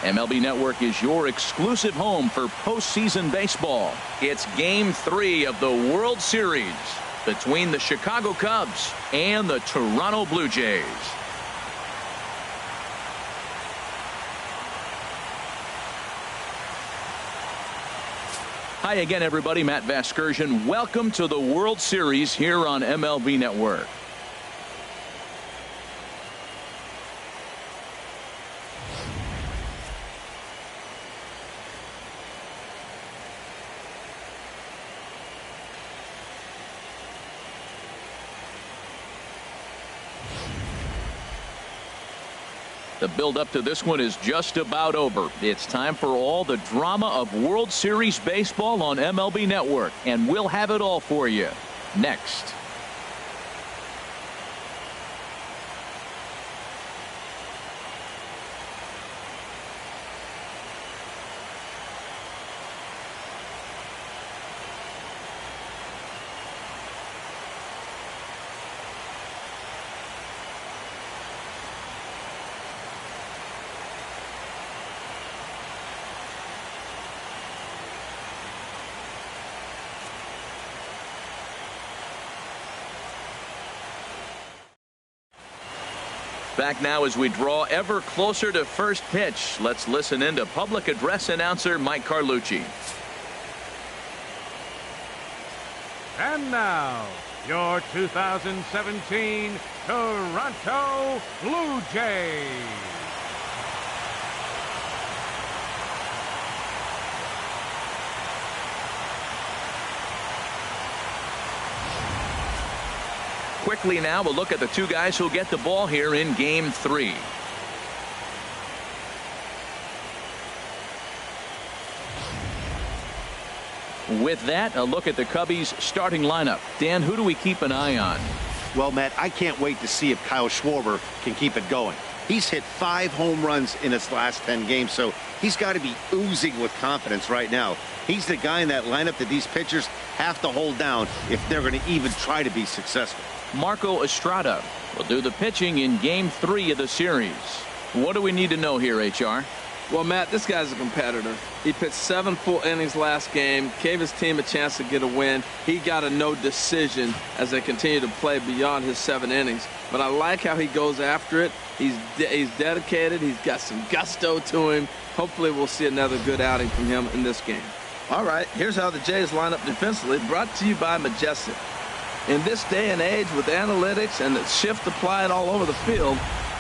MLB Network is your exclusive home for postseason baseball. It's Game 3 of the World Series between the Chicago Cubs and the Toronto Blue Jays. Hi again, everybody. Matt Vasgersian. Welcome to the World Series here on MLB Network. The build-up to this one is just about over. It's time for all the drama of World Series baseball on MLB Network, and we'll have it all for you next. Back now as we draw ever closer to first pitch. Let's listen in to public address announcer Mike Carlucci. And now, your 2017 Toronto Blue Jays. Quickly now, we'll look at the two guys who'll get the ball here in Game 3. With that, a look at the Cubbies' starting lineup. Dan, who do we keep an eye on? Well, Matt, I can't wait to see if Kyle Schwarber can keep it going. He's hit 5 home runs in his last 10 games, so he's got to be oozing with confidence right now. He's the guy in that lineup that these pitchers have to hold down if they're going to even try to be successful. Marco Estrada will do the pitching in Game 3 of the series. What do we need to know here, HR? Well, Matt, this guy's a competitor. He pitched 7 full innings last game, gave his team a chance to get a win. He got a no decision as they continue to play beyond his 7 innings. But I like how he goes after it. He's dedicated. He's got some gusto to him. Hopefully we'll see another good outing from him in this game. All right, here's how the Jays line up defensively, brought to you by Majestic. In this day and age with analytics and the shift applied all over the field,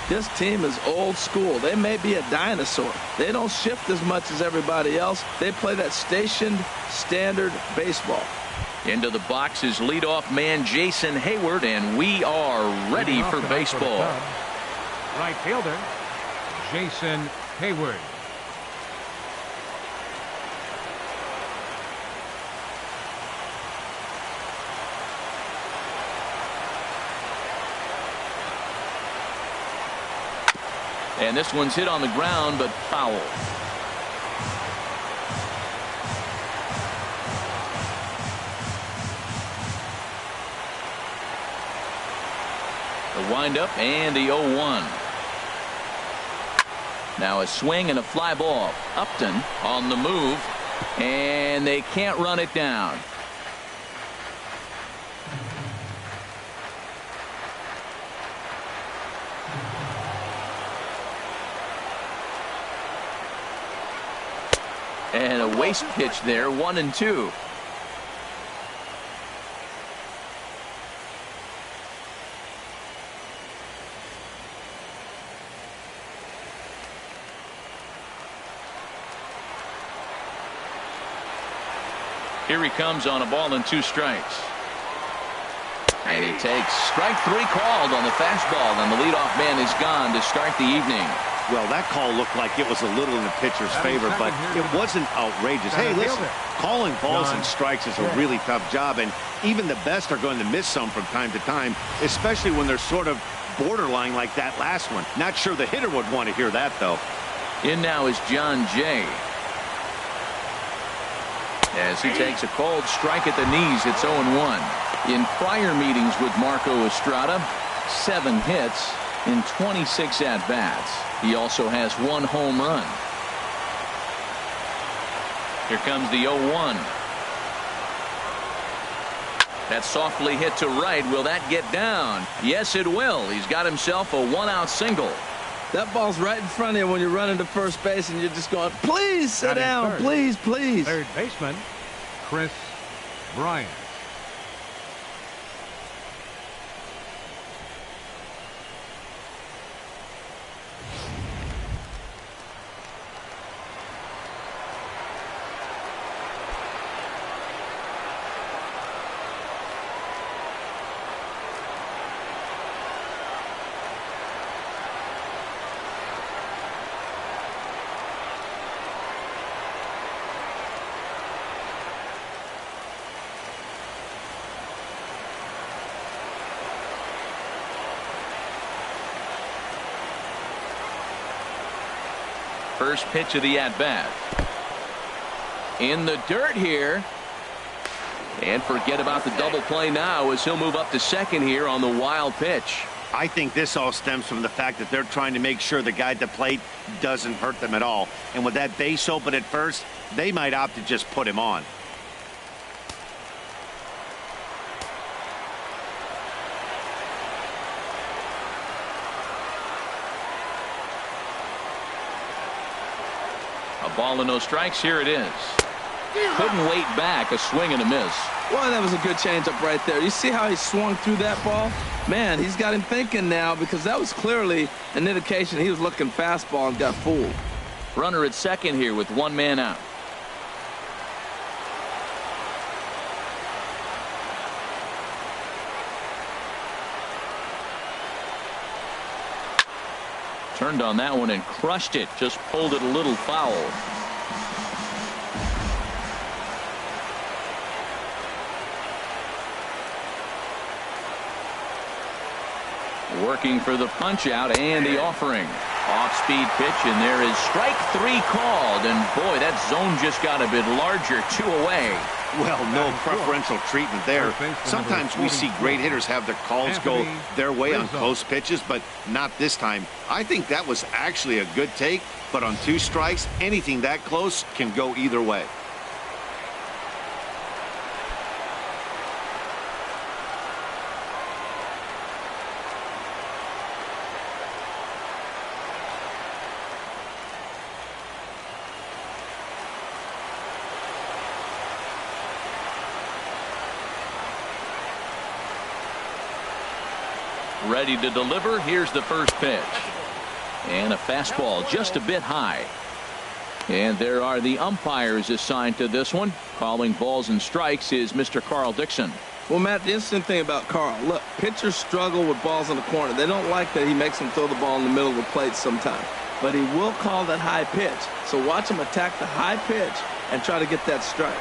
this team is old school. They may be a dinosaur. They don't shift as much as everybody else. They play that stationed standard baseball. Into the box is leadoff man Jason Hayward, and we are ready for baseball. Right fielder, Jason Hayward. And this one's hit on the ground, but foul. The windup and the 0-1. Now a swing and a fly ball. Upton on the move, and they can't run it down. And a waste pitch there, 1-2. Here he comes on a ball and 2 strikes. And he takes strike 3 called on the fastball, and the leadoff man is gone to start the evening. Well, that call looked like it was a little in the pitcher's favor, but it wasn't outrageous. Hey, listen, calling balls and strikes is a really tough job, and even the best are going to miss some from time to time, especially when they're sort of borderline like that last one. Not sure the hitter would want to hear that, though. In now is John Jay. As he takes a cold strike at the knees, it's 0-1. In prior meetings with Marco Estrada, 7 hits in 26 at-bats. He also has 1 home run. Here comes the 0-1. That's softly hit to right. Will that get down? Yes, it will. He's got himself a 1-out single. That ball's right in front of you when you're running to first base and you're just going, please sit down, please, please. Third baseman, Chris Bryant. First pitch of the at-bat. In the dirt here. And forget about the double play now as he'll move up to second here on the wild pitch. I think this all stems from the fact that they're trying to make sure the guy at the plate doesn't hurt them at all. And with that base open at first, they might opt to just put him on. A ball and no strikes. Here it is. Couldn't wait back. A swing and a miss. Well, that was a good changeup right there. You see how he swung through that ball? Man, he's got him thinking now, because that was clearly an indication he was looking fastball and got fooled. Runner at second here with one man out. Turned on that one and crushed it. Just pulled it a little foul. Working for the punch out and the offering. Off-speed pitch, and there is strike three called. And boy, that zone just got a bit larger. 2 away. Well, no preferential treatment there. Sometimes we see great hitters have their calls go their way on close pitches, but not this time. I think that was actually a good take, but on 2 strikes, anything that close can go either way. Ready to deliver. Here's the first pitch. And a fastball just a bit high. And there are the umpires assigned to this one. Calling balls and strikes is Mr. Carl Dixon. Well, Matt, the interesting thing about Carl, look, pitchers struggle with balls in the corner. They don't like that he makes them throw the ball in the middle of the plate sometimes. But he will call that high pitch. So watch him attack the high pitch and try to get that strike.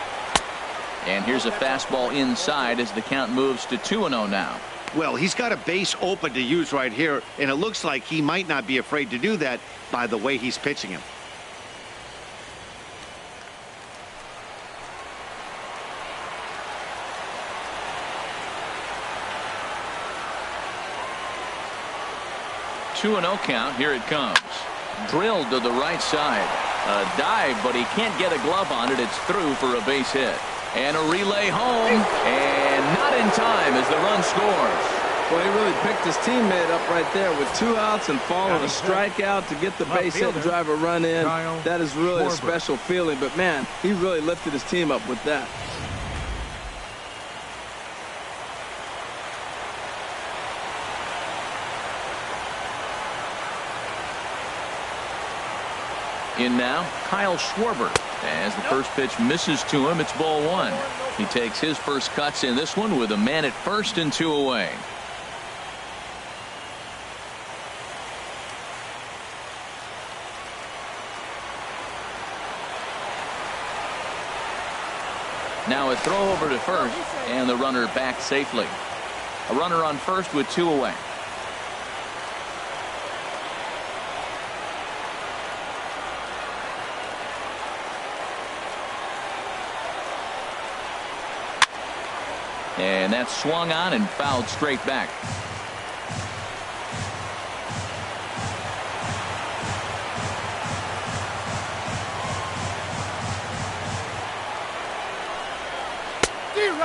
And here's a fastball inside as the count moves to 2-0 now. Well, he's got a base open to use right here, and it looks like he might not be afraid to do that by the way he's pitching him. Two 2-0 count. Here it comes. Drilled to the right side. A dive, but he can't get a glove on it. It's through for a base hit. And a relay home, and not in time as the run scores. Well, he really picked his teammate up right there with 2 outs and following a strikeout to get the base hit and drive a run in. That is really a special feeling. But, man, he really lifted his team up with that. In now, Kyle Schwarber. As the first pitch misses to him, it's ball 1. He takes his first cuts in this one with a man at first and 2 away. Now a throw over to first, and the runner back safely. A runner on first with 2 away. And that's swung on and fouled straight back.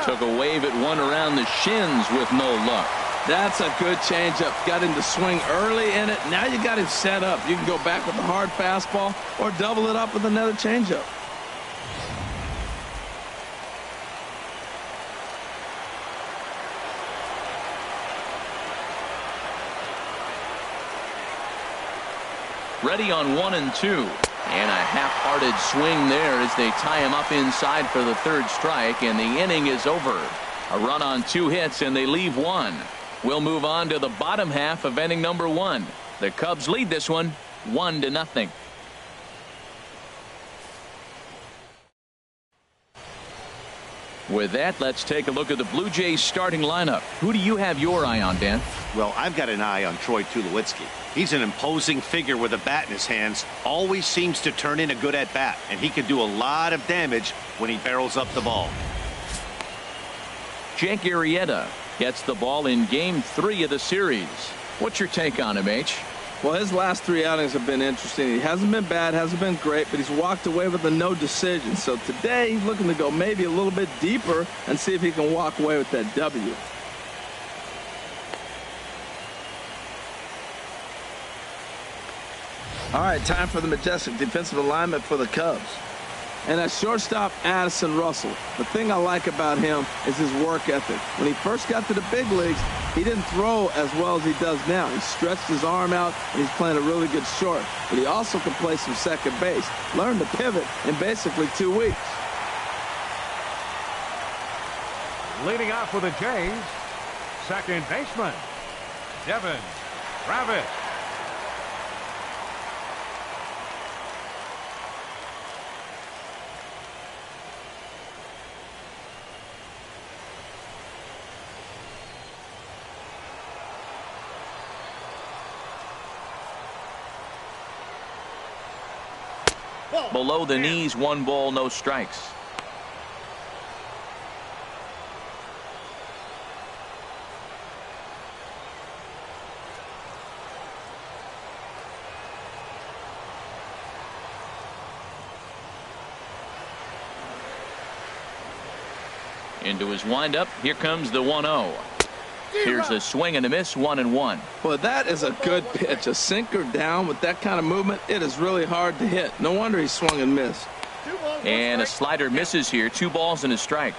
Took a wave at one around the shins with no luck. That's a good changeup. Got him to swing early in it. Now you got him set up. You can go back with the hard fastball or double it up with another changeup. Ready on 1-2. And a half-hearted swing there as they tie him up inside for the third strike, and the inning is over. A run on 2 hits, and they leave 1. We'll move on to the bottom half of inning number 1. The Cubs lead this one 1-0. With that, let's take a look at the Blue Jays starting lineup. Who do you have your eye on, Dan? Well, I've got an eye on Troy Tulowitzki. He's an imposing figure with a bat in his hands. Always seems to turn in a good at-bat, and he can do a lot of damage when he barrels up the ball. Jake Arrieta gets the ball in Game 3 of the series. What's your take on him, H? Well, his last 3 outings have been interesting. He hasn't been bad, hasn't been great, but he's walked away with a no decision. So today he's looking to go maybe a little bit deeper and see if he can walk away with that W. All right, time for the majestic defensive alignment for the Cubs. And at shortstop, Addison Russell. The thing I like about him is his work ethic. When he first got to the big leagues, he didn't throw as well as he does now. He stretched his arm out, and he's playing a really good short. But he also can play some second base. Learned to pivot in basically 2 weeks. Leading off for the Jays, second baseman, Devin Travis. Below the knees, 1 ball, no strikes. Into his windup. Here comes the 1-0. Here's a swing and a miss, 1-1. Well, that is a good pitch. A sinker down with that kind of movement, it is really hard to hit. No wonder he swung and missed. And a slider misses here. 2 balls and a strike.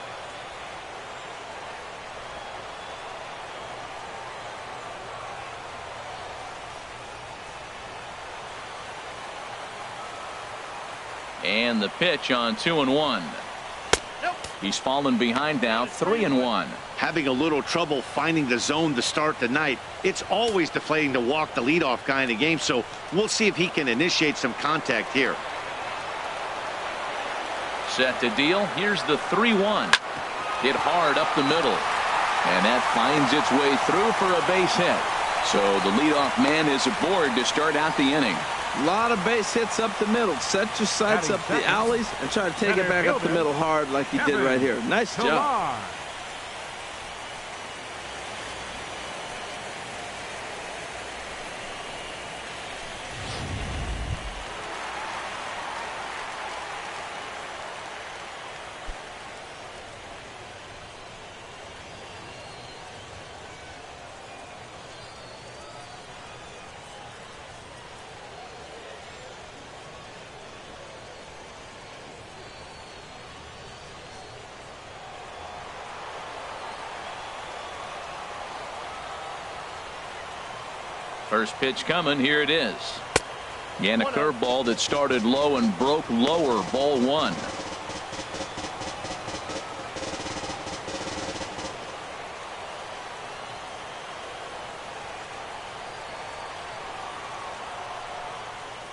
And the pitch on 2-1. He's fallen behind now, 3-1. Having a little trouble finding the zone to start the night. It's always deflating to walk the leadoff guy in the game, so we'll see if he can initiate some contact here. Set to deal. Here's the 3-1. Hit hard up the middle. And that finds its way through for a base hit. So the leadoff man is aboard to start out the inning. A lot of base hits up the middle. Set your sights up the alleys and try to take it back up the middle hard like he did right here. Nice job. First pitch coming. Here it is. And a curveball that started low and broke lower. Ball 1.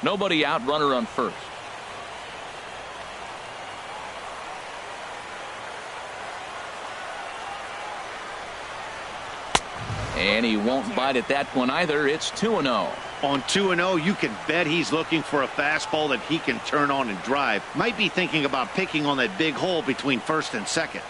Nobody out. Runner on first. And he won't bite at that one either. It's 2-0. On 2-0, you can bet he's looking for a fastball that he can turn on and drive. Might be thinking about picking on that big hole between first and second.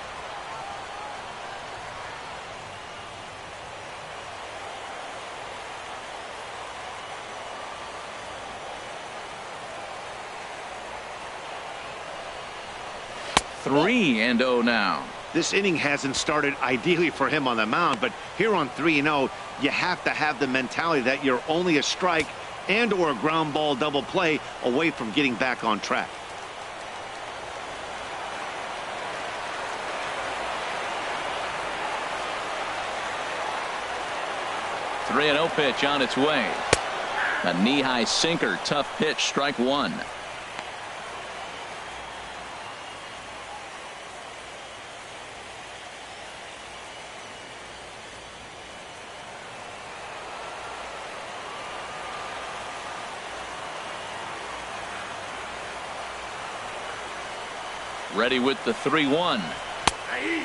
Three and 0 now. This inning hasn't started ideally for him on the mound, but here on 3-0, you have to have the mentality that you're only a strike and or a ground ball double play away from getting back on track. The 3-0 pitch on its way. A knee-high sinker, tough pitch, strike one. Ready with the 3-1.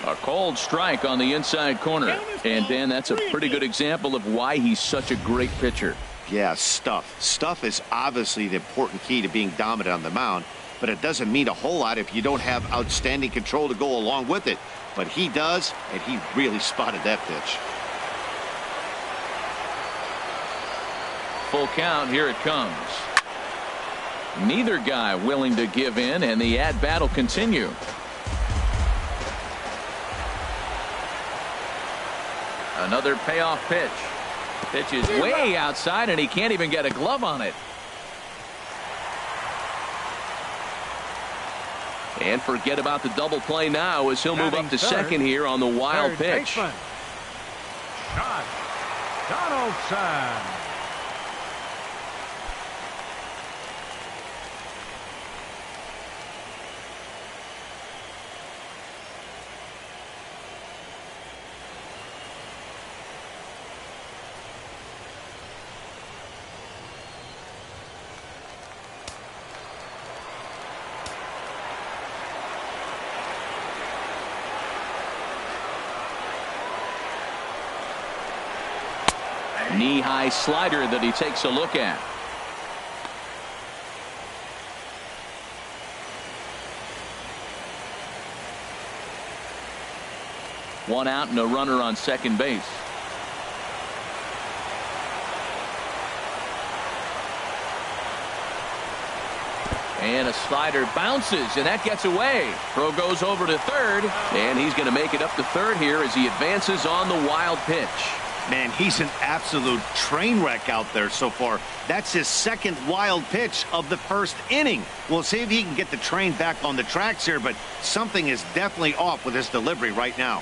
A cold strike on the inside corner. And Dan, that's a pretty good example of why he's such a great pitcher. Yeah, stuff. Stuff is obviously the important key to being dominant on the mound, but it doesn't mean a whole lot if you don't have outstanding control to go along with it. But he does, and he really spotted that pitch. Full count, here it comes. Neither guy willing to give in, and the at-bat will continue. Another payoff pitch. Pitch is way outside, and he can't even get a glove on it. And forget about the double play now as he'll move up to second here on the wild pitch. Shot. Donaldson. Knee-high slider that he takes a look at. One out and a runner on second base. And a slider bounces, and that gets away. Throw goes over to third, and he's going to make it up to third here as he advances on the wild pitch. Man, he's an absolute train wreck out there so far. That's his second wild pitch of the first inning. We'll see if he can get the train back on the tracks here, but something is definitely off with his delivery right now.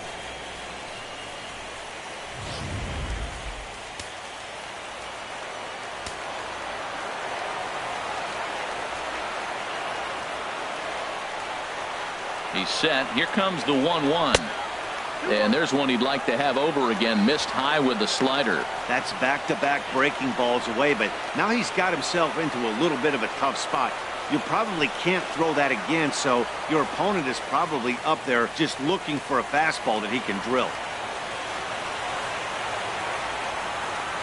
He's set. Here comes the 1-1. And there's one he'd like to have over again. Missed high with the slider. That's back-to-back breaking balls away, but now he's got himself into a little bit of a tough spot. You probably can't throw that again, so your opponent is probably up there just looking for a fastball that he can drill.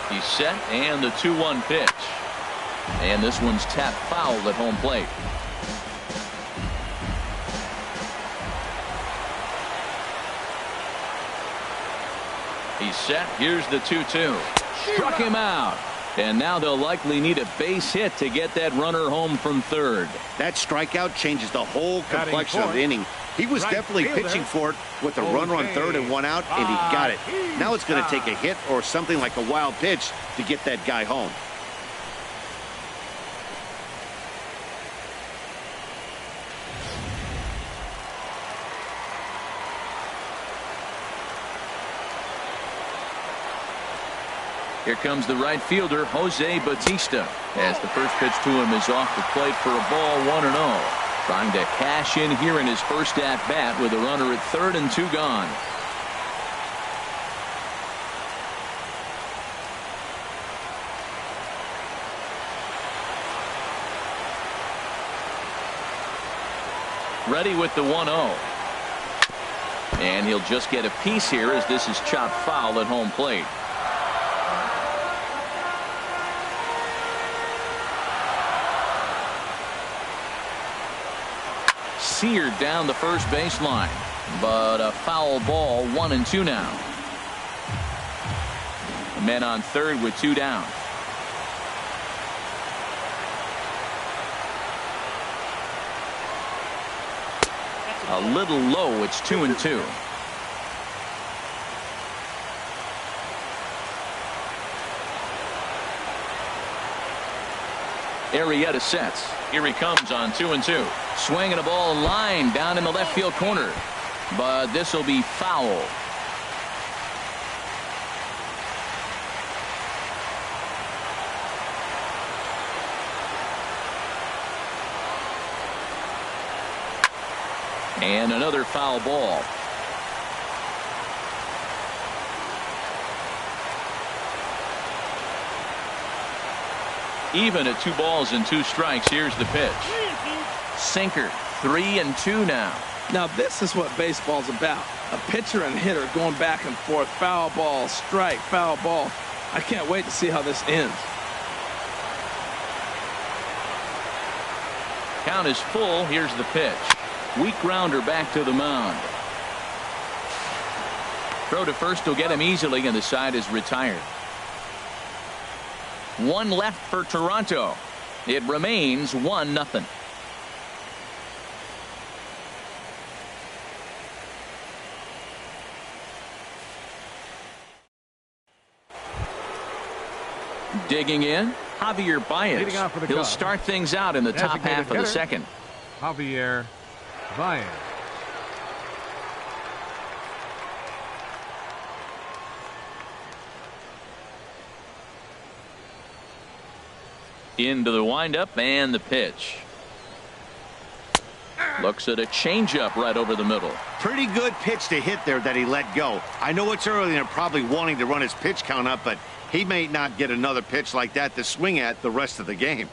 He's set, and the 2-1 pitch. And this one's tapped foul at home plate. He's set. Here's the 2-2. Struck him out. And now they'll likely need a base hit to get that runner home from third. That strikeout changes the whole complexion of the inning. He was definitely pitching for it with a runner on third and one out, and he got it. Now it's going to take a hit or something like a wild pitch to get that guy home. Here comes the right fielder, Jose Bautista, as the first pitch to him is off the plate for a ball, 1-0. Trying to cash in here in his first at-bat with a runner at third and 2 gone. Ready with the 1-0. And he'll just get a piece here as this is chopped foul at home plate. Seared down the first baseline, but a foul ball, 1-2 now. Men on third with 2 down. A little low. It's 2-2. Arrieta sets. Here he comes on 2-2. Swinging a ball line down in the left field corner. But this will be foul. And another foul ball. Even at 2 balls and 2 strikes. Here's the pitch. Sinker. 3-2 now. Now this is what baseball's about. A pitcher and hitter going back and forth. Foul ball, strike, foul ball. I can't wait to see how this ends. Count is full. Here's the pitch. Weak grounder back to the mound. Throw to first will get him easily, and the side is retired. 1 left for Toronto. It remains 1-0. Digging in, Javier Baez. He'll start things out in the top half of the second. Javier Baez. Into the windup and the pitch. Looks at a changeup right over the middle. Pretty good pitch to hit there that he let go. I know it's early and they're probably wanting to run his pitch count up, but he may not get another pitch like that to swing at the rest of the game.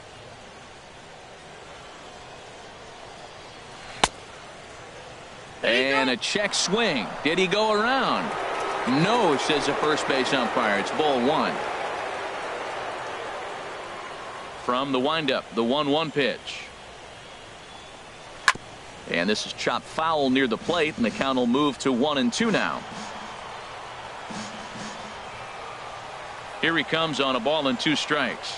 And a check swing. Did he go around? No, says the first base umpire. It's ball 1. From the windup, the 1-1 pitch. And this is chopped foul near the plate, and the count will move to 1-2 now. Here he comes on a ball and 2 strikes.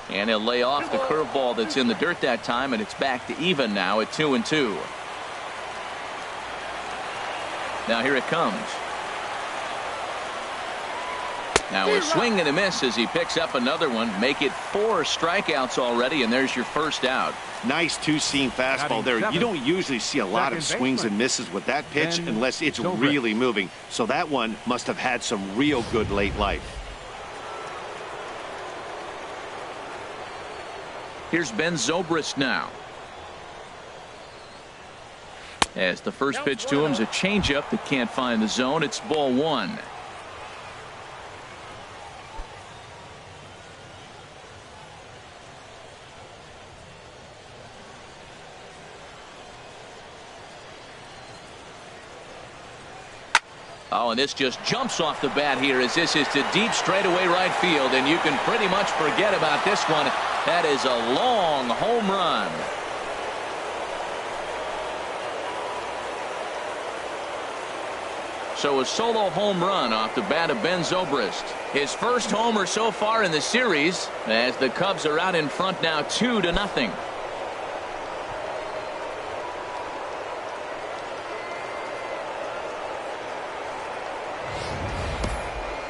And he'll lay off the curveball that's in the dirt that time, and it's back to even now at 2-2. Now here it comes. Now a swing and a miss as he picks up another one. Make it 4 strikeouts already, and there's your first out. Nice 2-seam fastball there. You don't usually see a lot of swings and misses with that pitch unless it's really moving. So that one must have had some real good late life. Here's Ben Zobrist now. As the first pitch to him is a changeup that can't find the zone. It's ball 1. Oh, and this just jumps off the bat here as this is to deep straightaway right field, and you can pretty much forget about this one. That is a long home run. So a solo home run off the bat of Ben Zobrist. His first homer so far in the series as the Cubs are out in front now 2-0.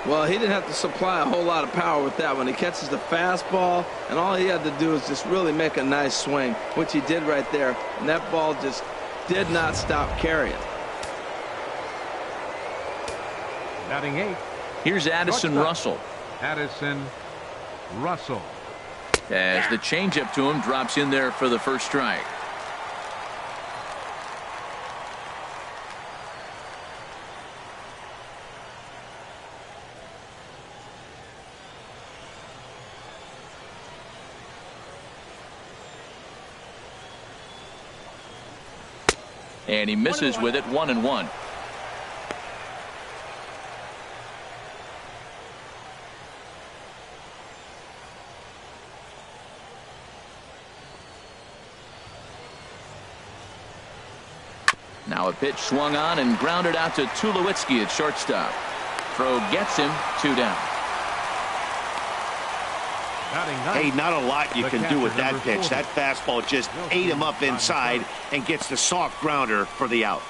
Well, he didn't have to supply a whole lot of power with that one. He catches the fastball, and all he had to do is just really make a nice swing, which he did right there. And that ball just did not stop carrying. Batting 8. Here's Addison Russell. Addison Russell. As the changeup to him drops in there for the first strike. And he misses with it, 1-1. Now a pitch swung on and grounded out to Tulowitzki at shortstop. Throw gets him, 2 down. Hey, not a lot you can do with that pitch. That fastball just ate him up inside and gets the soft grounder for the out.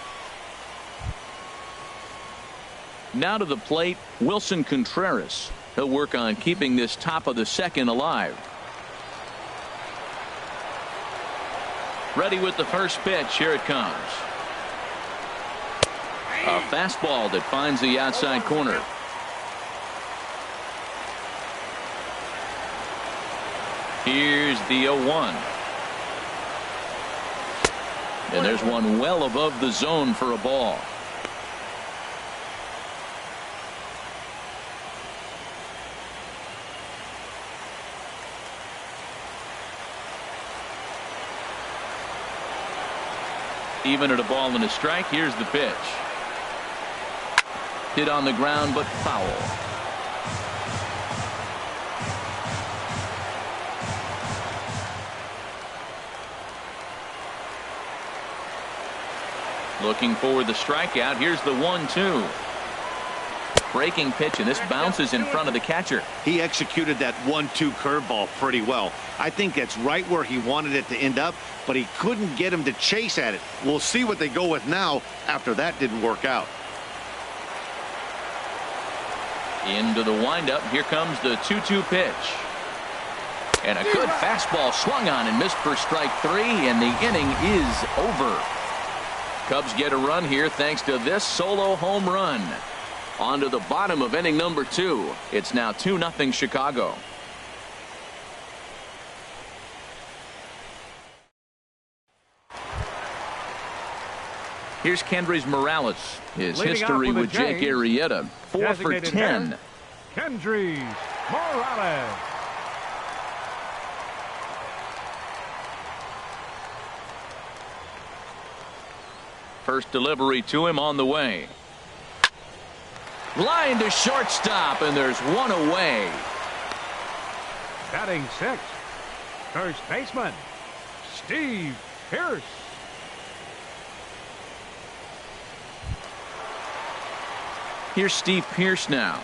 Now to the plate, Wilson Contreras. He'll work on keeping this top of the second alive. Ready with the first pitch. Here it comes. A fastball that finds the outside corner. Here's the 0-1. And there's one well above the zone for a ball. Even at a ball and a strike, here's the pitch. Hit on the ground, but foul. Looking for the strikeout. Here's the 1-2. Breaking pitch, and this bounces in front of the catcher. He executed that 1-2 curveball pretty well. I think that's right where he wanted it to end up, but he couldn't get him to chase at it. We'll see what they go with now after that didn't work out. Into the windup. Here comes the 2-2 pitch. And a good fastball swung on and missed for strike 3, and the inning is over. Cubs get a run here thanks to this solo home run. On to the bottom of inning number 2. It's now 2-0 Chicago. Here's Kendrys Morales. His Leading history off with with the Jake Jays, Arrieta. 4 for designated 10. hitter, Kendrys Morales. First delivery to him on the way. Line to shortstop, and there's one away. Batting 6th, first baseman, Steve Pearce. Here's Steve Pearce now.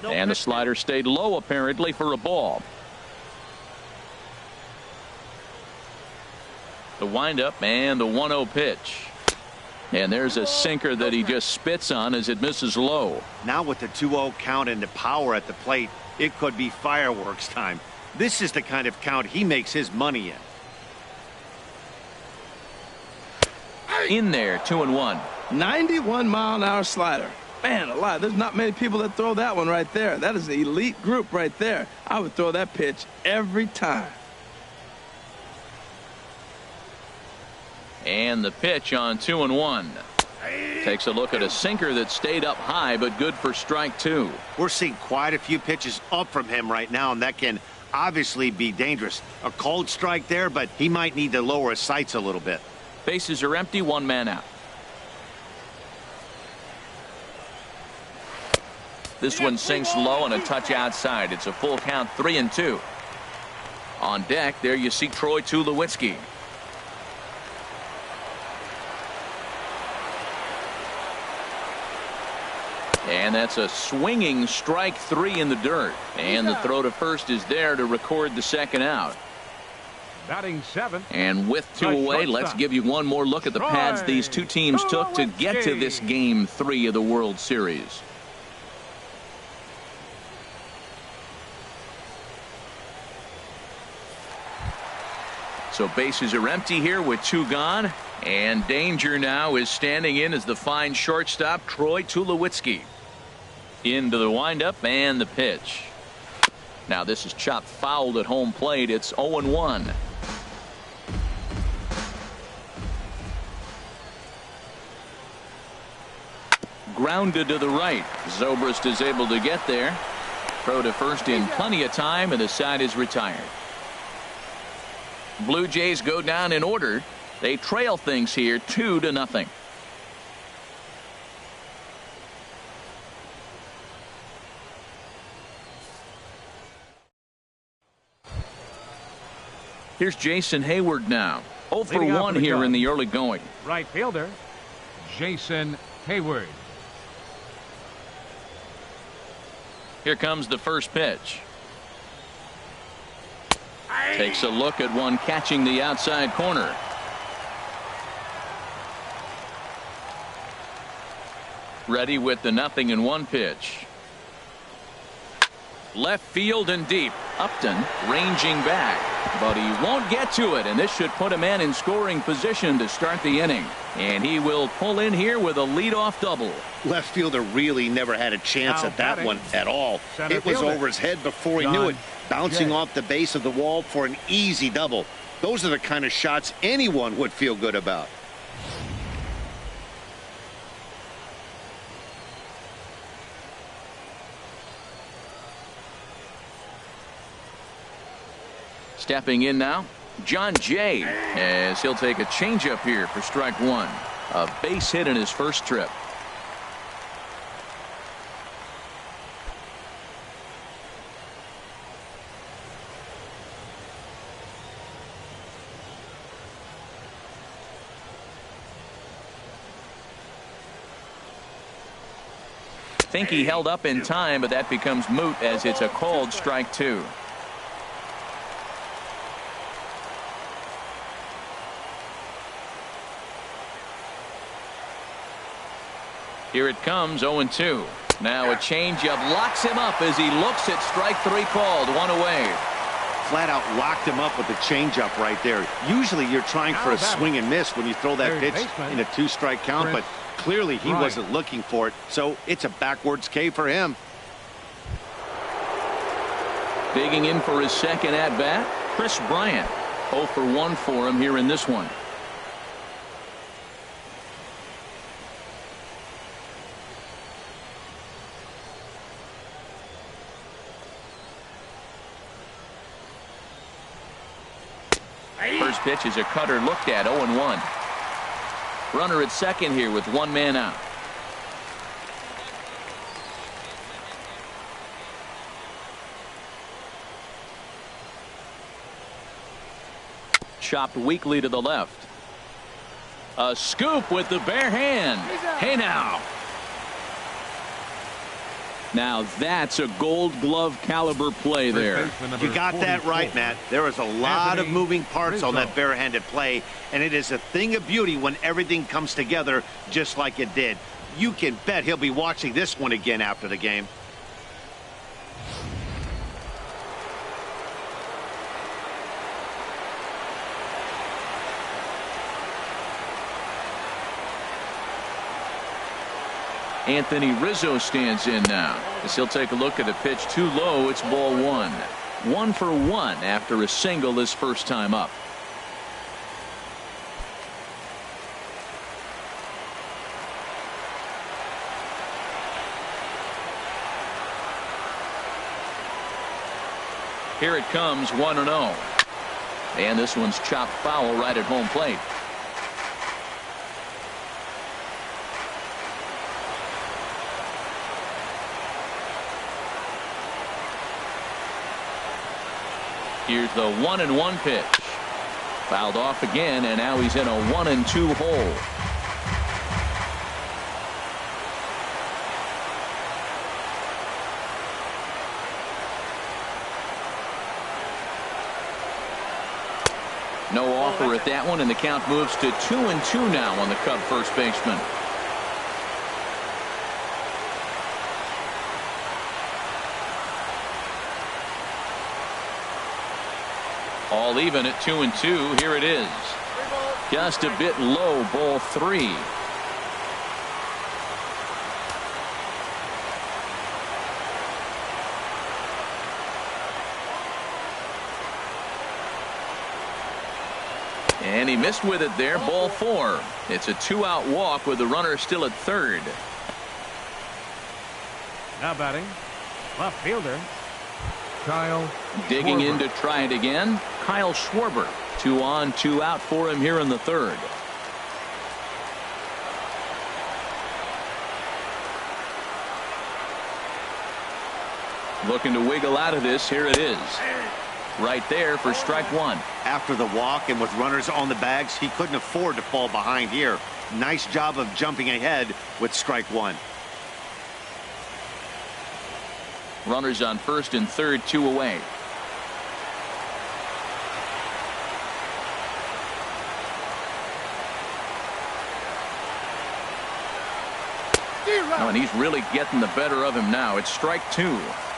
And the slider stayed low apparently for a ball. The windup and the 1-0 pitch. And there's a sinker that he just spits on as it misses low. Now with the 2-0 count and the power at the plate, it could be fireworks time. This is the kind of count he makes his money in. In there, 2-1. 91-mile-an-hour slider. Man alive, there's not many people that throw that one right there. That is an elite group right there. I would throw that pitch every time. And the pitch on 2-1. Takes a look at a sinker that stayed up high, but good for strike 2. We're seeing quite a few pitches up from him right now, and that can obviously be dangerous. A cold strike there, but he might need to lower his sights a little bit. Bases are empty, 1 man out. This one sinks low and a touch outside. It's a full count, 3-2. On deck, there you see Troy Tulowitzki. And that's a swinging strike 3 in the dirt. And the throw to first is there to record the second out. Batting 7th. And with 2 away, let's give you one more look at the pads these two teams took to get to this game 3 of the World Series. So bases are empty here with 2 gone. And danger now is standing in as the fine shortstop, Troy Tulowitzki. Into the windup and the pitch. Now this is chopped fouled at home plate. It's 0-1. Grounded to the right. Zobrist is able to get there. Throw to first in plenty of time, and the side is retired. Blue Jays go down in order. They trail things here 2-0. Here's Jason Hayward now. 0 for 1 here in the early going. Right fielder, Jason Hayward. Here comes the first pitch. Takes a look at one catching the outside corner. Ready with the 0-1 pitch. Left field and deep. Upton ranging back, but he won't get to it, and this should put a man in scoring position to start the inning. And he will pull in here with a leadoff double. Left fielder really never had a chance at that one at all. It was over his head before he knew it, bouncing off the base of the wall for an easy double. Those are the kind of shots anyone would feel good about. Stepping in now, John Jay, as he'll take a changeup here for strike one. A base hit in his first trip. Think he held up in time, but that becomes moot as it's a called strike two. Here it comes, 0-2. Now a changeup locks him up as he looks at strike three called. One away. Flat out locked him up with the changeup right there. Usually you're trying for a swing and miss when you throw that pitch in a 2-strike count, but clearly he wasn't looking for it, so it's a backwards K for him. Digging in for his second at-bat, Chris Bryant. 0 for 1 for him here in this one. First pitch is a cutter looked at, 0-1. Runner at second here with one man out. Chopped weakly to the left. A scoop with the bare hand. Hey now. Now that's a Gold Glove caliber play there. You got that right, Matt. There is a lot of moving parts on that barehanded play, and it is a thing of beauty when everything comes together just like it did. You can bet he'll be watching this one again after the game. Anthony Rizzo stands in now as he'll take a look at a pitch too low. It's ball one. 1 for 1 after a single his first time up. Here it comes, 1-0. And this one's chopped foul right at home plate. Here's the 1-1 pitch. Fouled off again, and now he's in a 1-2 hole. No offer at that one, and the count moves to 2-2 now on the Cub first baseman. All even at 2-2. Here it is. Just a bit low, ball 3. And he missed with it there, ball 4. It's a 2-out walk with the runner still at third. Now batting, left fielder, Kyle Digging Schwarber. in to try it again, Kyle Schwarber. 2 on, 2 out for him here in the third. Looking to wiggle out of this. Here it is. Right there for strike 1. After the walk and with runners on the bags, he couldn't afford to fall behind here. Nice job of jumping ahead with strike 1. Runners on first and third, 2 away. Oh, and he's really getting the better of him now. It's strike 2.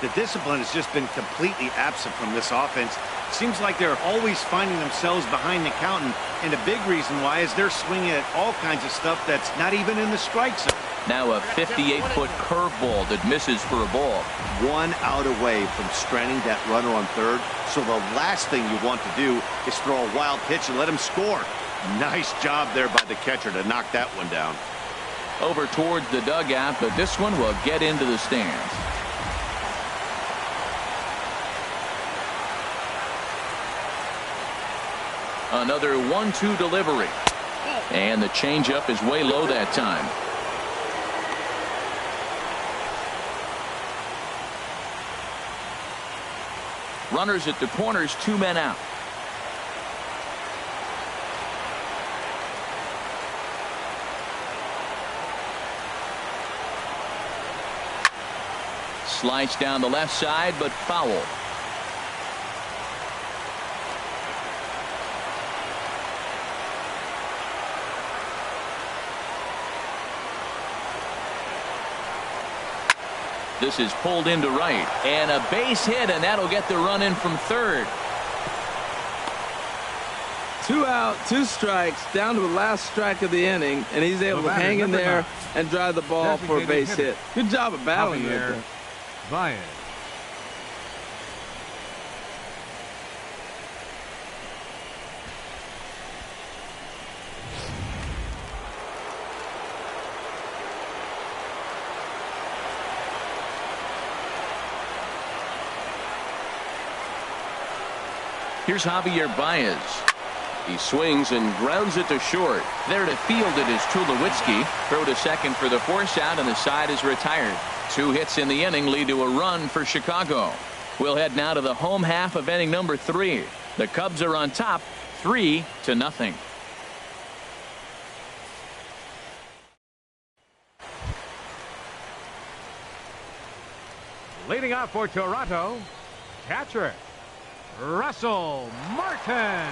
The discipline has just been completely absent from this offense. Seems like they're always finding themselves behind the count, and a big reason why is they're swinging at all kinds of stuff that's not even in the strike zone. Now a 58-foot curveball that misses for a ball. 1 out away from stranding that runner on third, so the last thing you want to do is throw a wild pitch and let him score. Nice job there by the catcher to knock that one down. Over towards the dugout, but this one will get into the stands. Another 1-2 delivery. And the changeup is way low that time. Runners at the corners, 2 men out. Slides down the left side, but foul. This is pulled into right, and a base hit, and that'll get the run in from third. 2 out, 2 strikes, down to the last strike of the inning, and he's able to hang in there and drive the ball for a base hit. Good job of battling there. Baez. Here's Javier Baez. He swings and grounds it to short. There to field it is Tulowitzki. Throw to second for the force out, and the side is retired. 2 hits in the inning lead to a run for Chicago. We'll head now to the home half of inning number 3. The Cubs are on top, 3-0. Leading off for Toronto, catcher Russell Martin.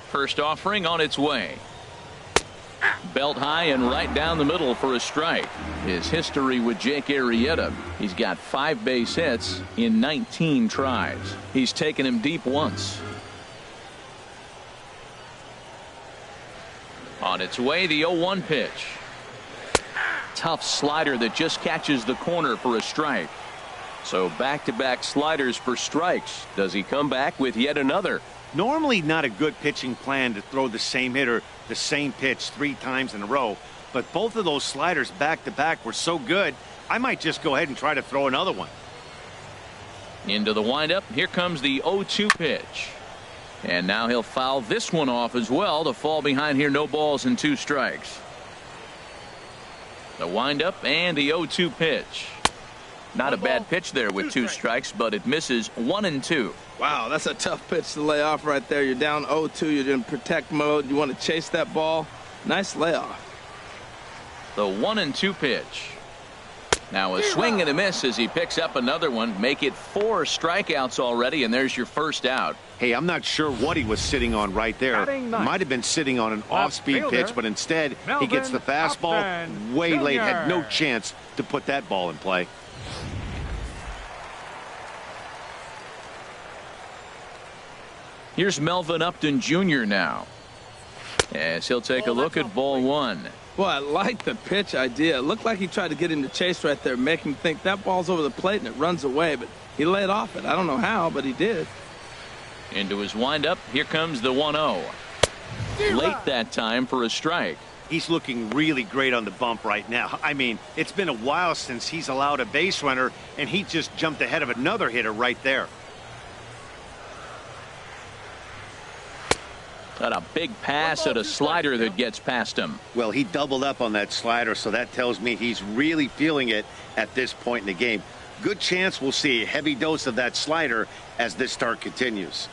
First offering on its way. Belt high and right down the middle for a strike. His history with Jake Arrieta. He's got 5 base hits in 19 tries. He's taken him deep once. On its way, the 0-1 pitch. Tough slider that just catches the corner for a strike. So back-to-back sliders for strikes. Does he come back with yet another? Normally not a good pitching plan to throw the same hitter the same pitch 3 times in a row, but both of those sliders back-to-back were so good, I might just go ahead and try to throw another one. Into the windup. Here comes the 0-2 pitch. And now he'll foul this one off as well to fall behind here. No balls and 2 strikes. The windup and the 0-2 pitch. Not a bad pitch there with 2 strikes, but it misses 1-2. Wow, that's a tough pitch to lay off right there. You're down 0-2. You're in protect mode. You want to chase that ball. Nice layoff. The 1-2 pitch. Now a swing and a miss as he picks up another one. Make it 4 strikeouts already, and there's your first out. Hey, I'm not sure what he was sitting on right there. Might have been sitting on an off-speed pitch, but instead he gets the fastball way late. Had no chance to put that ball in play. Here's Melvin Upton Jr. now, as he'll take a look at ball 1. Boy, I like the pitch idea. It looked like he tried to get him to chase right there, make him think that ball's over the plate and it runs away, but he laid off it. I don't know how, but he did. Into his windup. Here comes the 1-0. Late that time for a strike. He's looking really great on the bump right now. I mean, it's been a while since he's allowed a base runner, and he just jumped ahead of another hitter right there. Got a big pass at a slider that gets past him. Well, he doubled up on that slider, so that tells me he's really feeling it at this point in the game. Good chance we'll see a heavy dose of that slider as this start continues.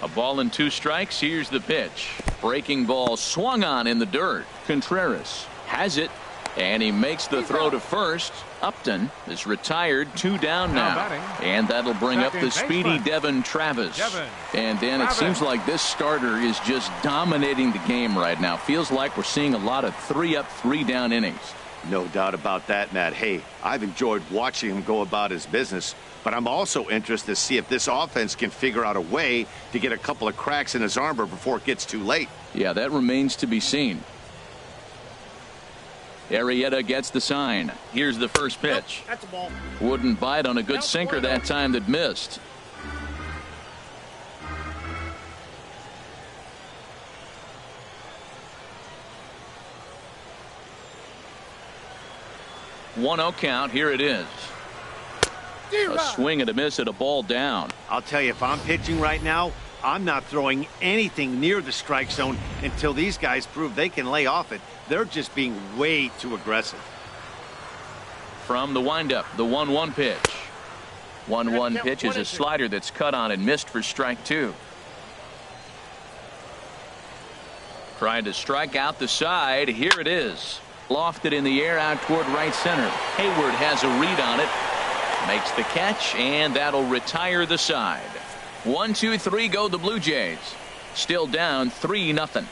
A ball and 2 strikes. Here's the pitch. Breaking ball swung on in the dirt. Contreras has it, and he makes the throw to first. Upton is retired, 2 down now, and that'll bring up the speedy Devin Travis. And Dan, it seems like this starter is just dominating the game right now. Feels like we're seeing a lot of 3-up, 3-down innings. No doubt about that, Matt. Hey, I've enjoyed watching him go about his business, but I'm also interested to see if this offense can figure out a way to get a couple of cracks in his armor before it gets too late. Yeah, that remains to be seen. Arrieta gets the sign. Here's the first pitch. That's a ball. Wouldn't bite on a good sinker that time that missed. One 0 count. Here it is. A swing and a miss at a ball down. I'll tell you, if I'm pitching right now, I'm not throwing anything near the strike zone until these guys prove they can lay off it. They're just being way too aggressive. From the windup, the 1-1 pitch. 1-1 pitch is a slider that's cut on and missed for strike 2. Trying to strike out the side. Here it is. Lofted in the air out toward right center. Hayward has a read on it. Makes the catch, and that'll retire the side. 1, 2, 3 go the Blue Jays. Still down 3-0.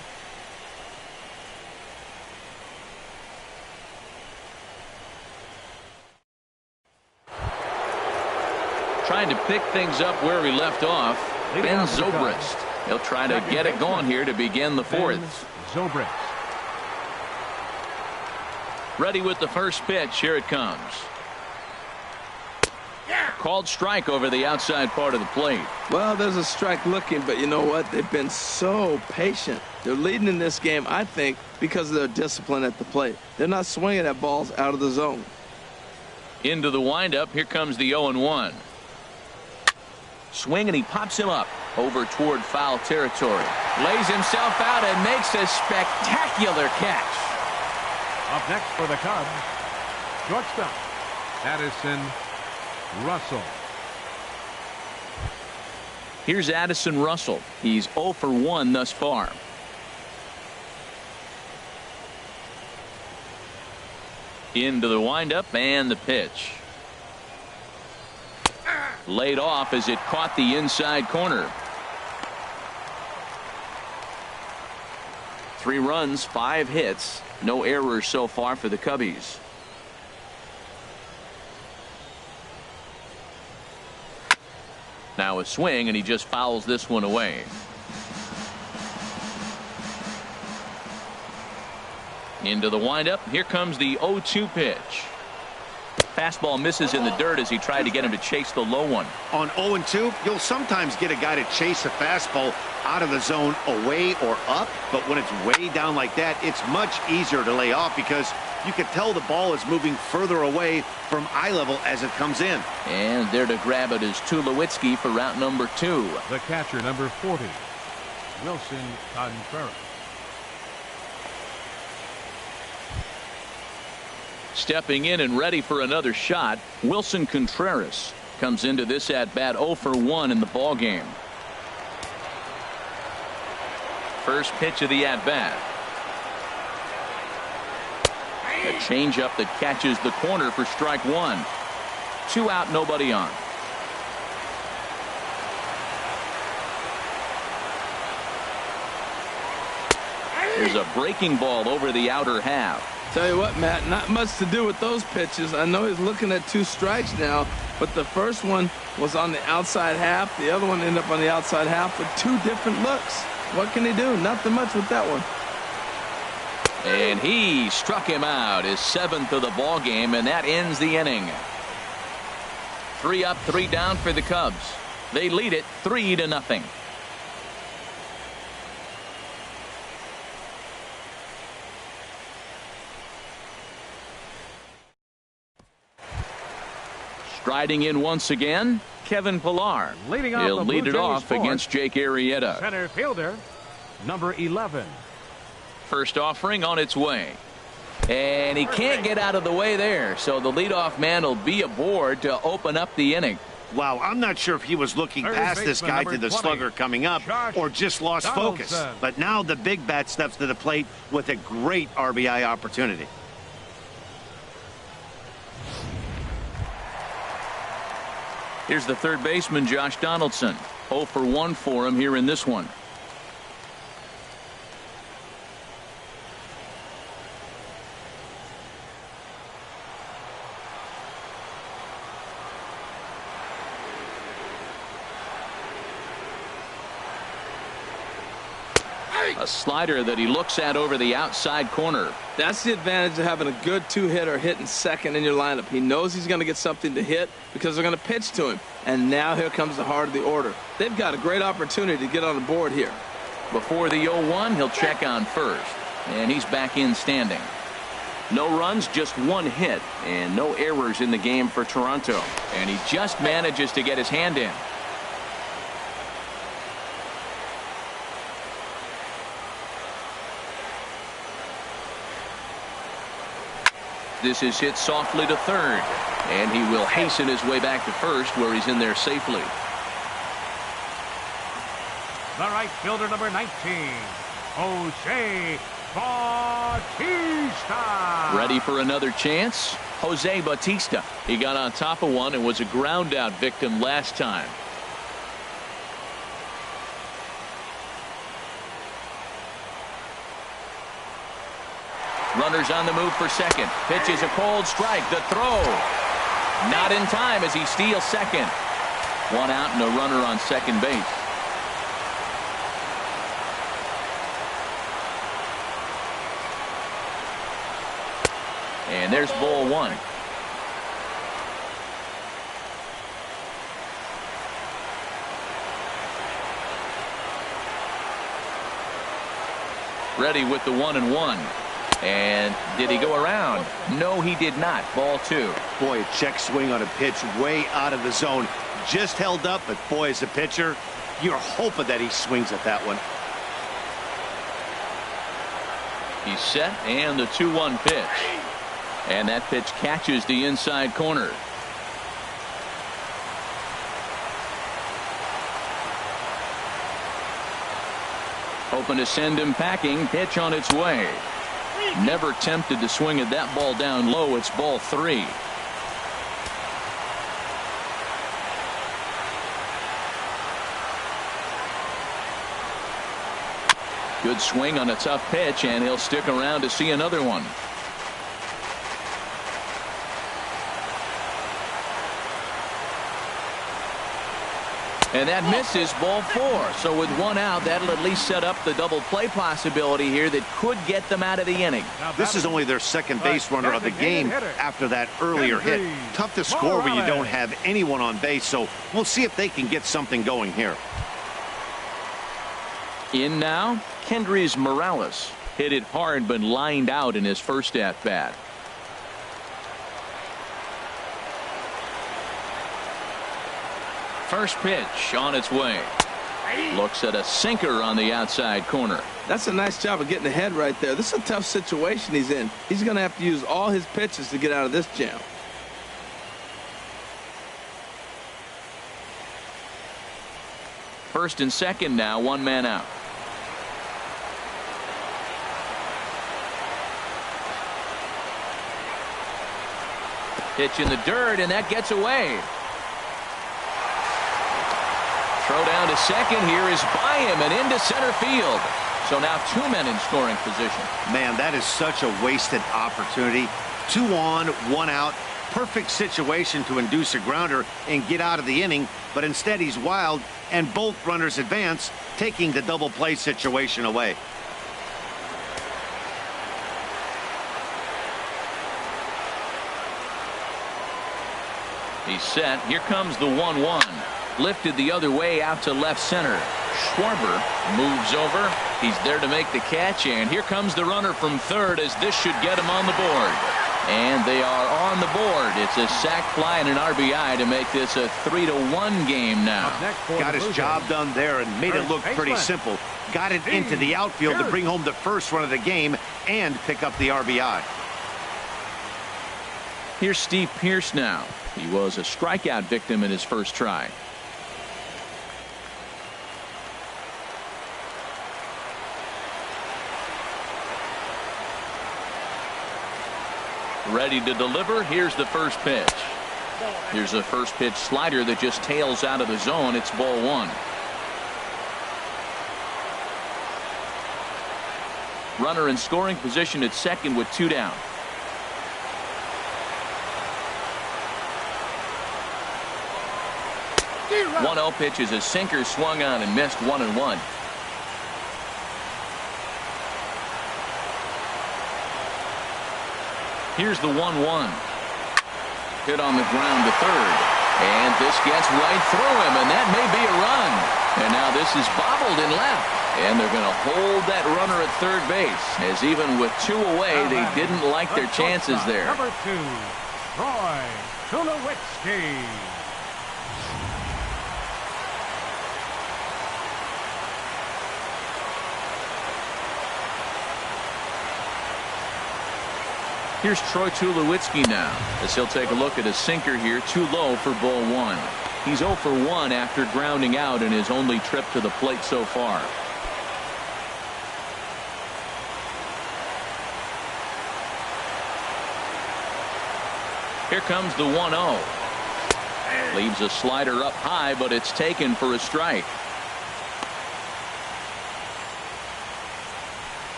Trying to pick things up where we left off. Ben Zobrist. He'll try to get it going here to begin the 4th. Zobrist. Ready with the first pitch. Here it comes. Called strike over the outside part of the plate. Well, there's a strike looking, but you know what? They've been so patient. They're leading in this game, I think, because of their discipline at the plate. They're not swinging at balls out of the zone. Into the windup. Here comes the 0-1. Swing, and he pops him up over toward foul territory. Lays himself out and makes a spectacular catch. Up next for the Cubs, shortstop, Addison Russell. Here's Addison Russell. He's 0 for 1 thus far. Into the windup and the pitch. Laid off as it caught the inside corner. 3 runs, 5 hits, no errors so far for the Cubbies. Now a swing, and he just fouls this one away. Into the windup. Here comes the 0-2 pitch. Fastball misses in the dirt as he tried to get him to chase the low one. On 0-2, you'll sometimes get a guy to chase a fastball out of the zone away or up, but when it's way down like that, it's much easier to lay off because you can tell the ball is moving further away from eye level as it comes in. And there to grab it is Tulowitzki for route number 2. The catcher, number 40, Wilson Contreras. Stepping in and ready for another shot, Wilson Contreras comes into this at bat 0 for 1 in the ball game. First pitch of the at bat. A changeup that catches the corner for strike 1. 2 out, nobody on. There's a breaking ball over the outer half. Tell you what, Matt, not much to do with those pitches. I know he's looking at 2 strikes now, but the first one was on the outside half. The other one ended up on the outside half with 2 different looks. What can he do? Nothing much with that one. And he struck him out, his 7th of the ball game, and that ends the inning. 3 up, 3 down for the Cubs. They lead it 3-0. Striding in once again, Kevin Pillar. He'll lead it off against Jake Arrieta. Center fielder, number 11. First offering on its way. And he can't get out of the way there, so the leadoff man will be aboard to open up the inning. Wow, I'm not sure if he was looking past this guy to the slugger coming up or just lost focus. But now the big bat steps to the plate with a great RBI opportunity. Here's the third baseman, Josh Donaldson. 0 for 1 for him here in this one. A slider that he looks at over the outside corner. That's the advantage of having a good two-hitter hitting second in your lineup. He knows he's going to get something to hit because they're going to pitch to him. And now here comes the heart of the order. They've got a great opportunity to get on the board here. Before the 0-1, he'll check on first. And he's back in standing. No runs, just one hit. And no errors in the game for Toronto. And he just manages to get his hand in. This is hit softly to third, and he will hasten his way back to first, where he's in there safely. The right fielder, number 19, Jose Bautista. Ready for another chance? Jose Bautista. He got on top of one and was a ground out victim last time. Runners on the move for second. Pitch is a cold strike. The throw. Not in time as he steals second. One out and a runner on second base. And there's ball one. Ready with the 1-1. And did he go around? No, he did not. Ball two. Boy, a check swing on a pitch way out of the zone. Just held up, but boy, as a pitcher, you're hoping that he swings at that one. He's set, and the 2-1 pitch. And that pitch catches the inside corner. Hoping to send him packing. Pitch on its way. Never tempted to swing at that ball down low. It's ball three. Good swing on a tough pitch, and he'll stick around to see another one. And that misses, ball four. So with one out, that'll at least set up the double play possibility here that could get them out of the inning. This is only their second base runner of the game after that earlier hit. Tough to score when you don't have anyone on base, so we'll see if they can get something going here. In now, Kendrys Morales. Hit it hard but lined out in his first at-bat. First pitch on its way. Looks at a sinker on the outside corner. That's a nice job of getting ahead right there. This is a tough situation he's in. He's going to have to use all his pitches to get out of this jam. First and second now, one man out. Pitch in the dirt, and that gets away. Throw down to second here is by him and into center field. So now two men in scoring position. Man, that is such a wasted opportunity. 2 on, 1 out. Perfect situation to induce a grounder and get out of the inning, but instead he's wild and both runners advance, taking the double play situation away. He's set. Here comes the 1-1. Lifted the other way out to left center. Schwarber moves over. He's there to make the catch, and here comes the runner from third as this should get him on the board. And they are on the board. It's a sac fly and an RBI to make this a 3-1 game now. Got his job done there and made it look pretty simple. Got it into the outfield to bring home the first run of the game and pick up the RBI. Here's Steve Pearce now. He was a strikeout victim in his first try. Ready to deliver. Here's the first pitch. Here's a first pitch slider that just tails out of the zone. It's ball one. Runner in scoring position at second with 2 down. One 0 pitch is a sinker, swung on and missed, 1-1. Here's the 1-1. Hit on the ground to third. And this gets right through him, and that may be a run. And now this is bobbled in left. And they're going to hold that runner at third base, as even with 2 away, they didn't like their chances there. Number 2, Troy Tulowitzki. Here's Troy Tulowitzki now, as he'll take a look at a sinker here, too low for ball one. He's 0 for 1 after grounding out in his only trip to the plate so far. Here comes the 1-0. Leaves a slider up high, but it's taken for a strike.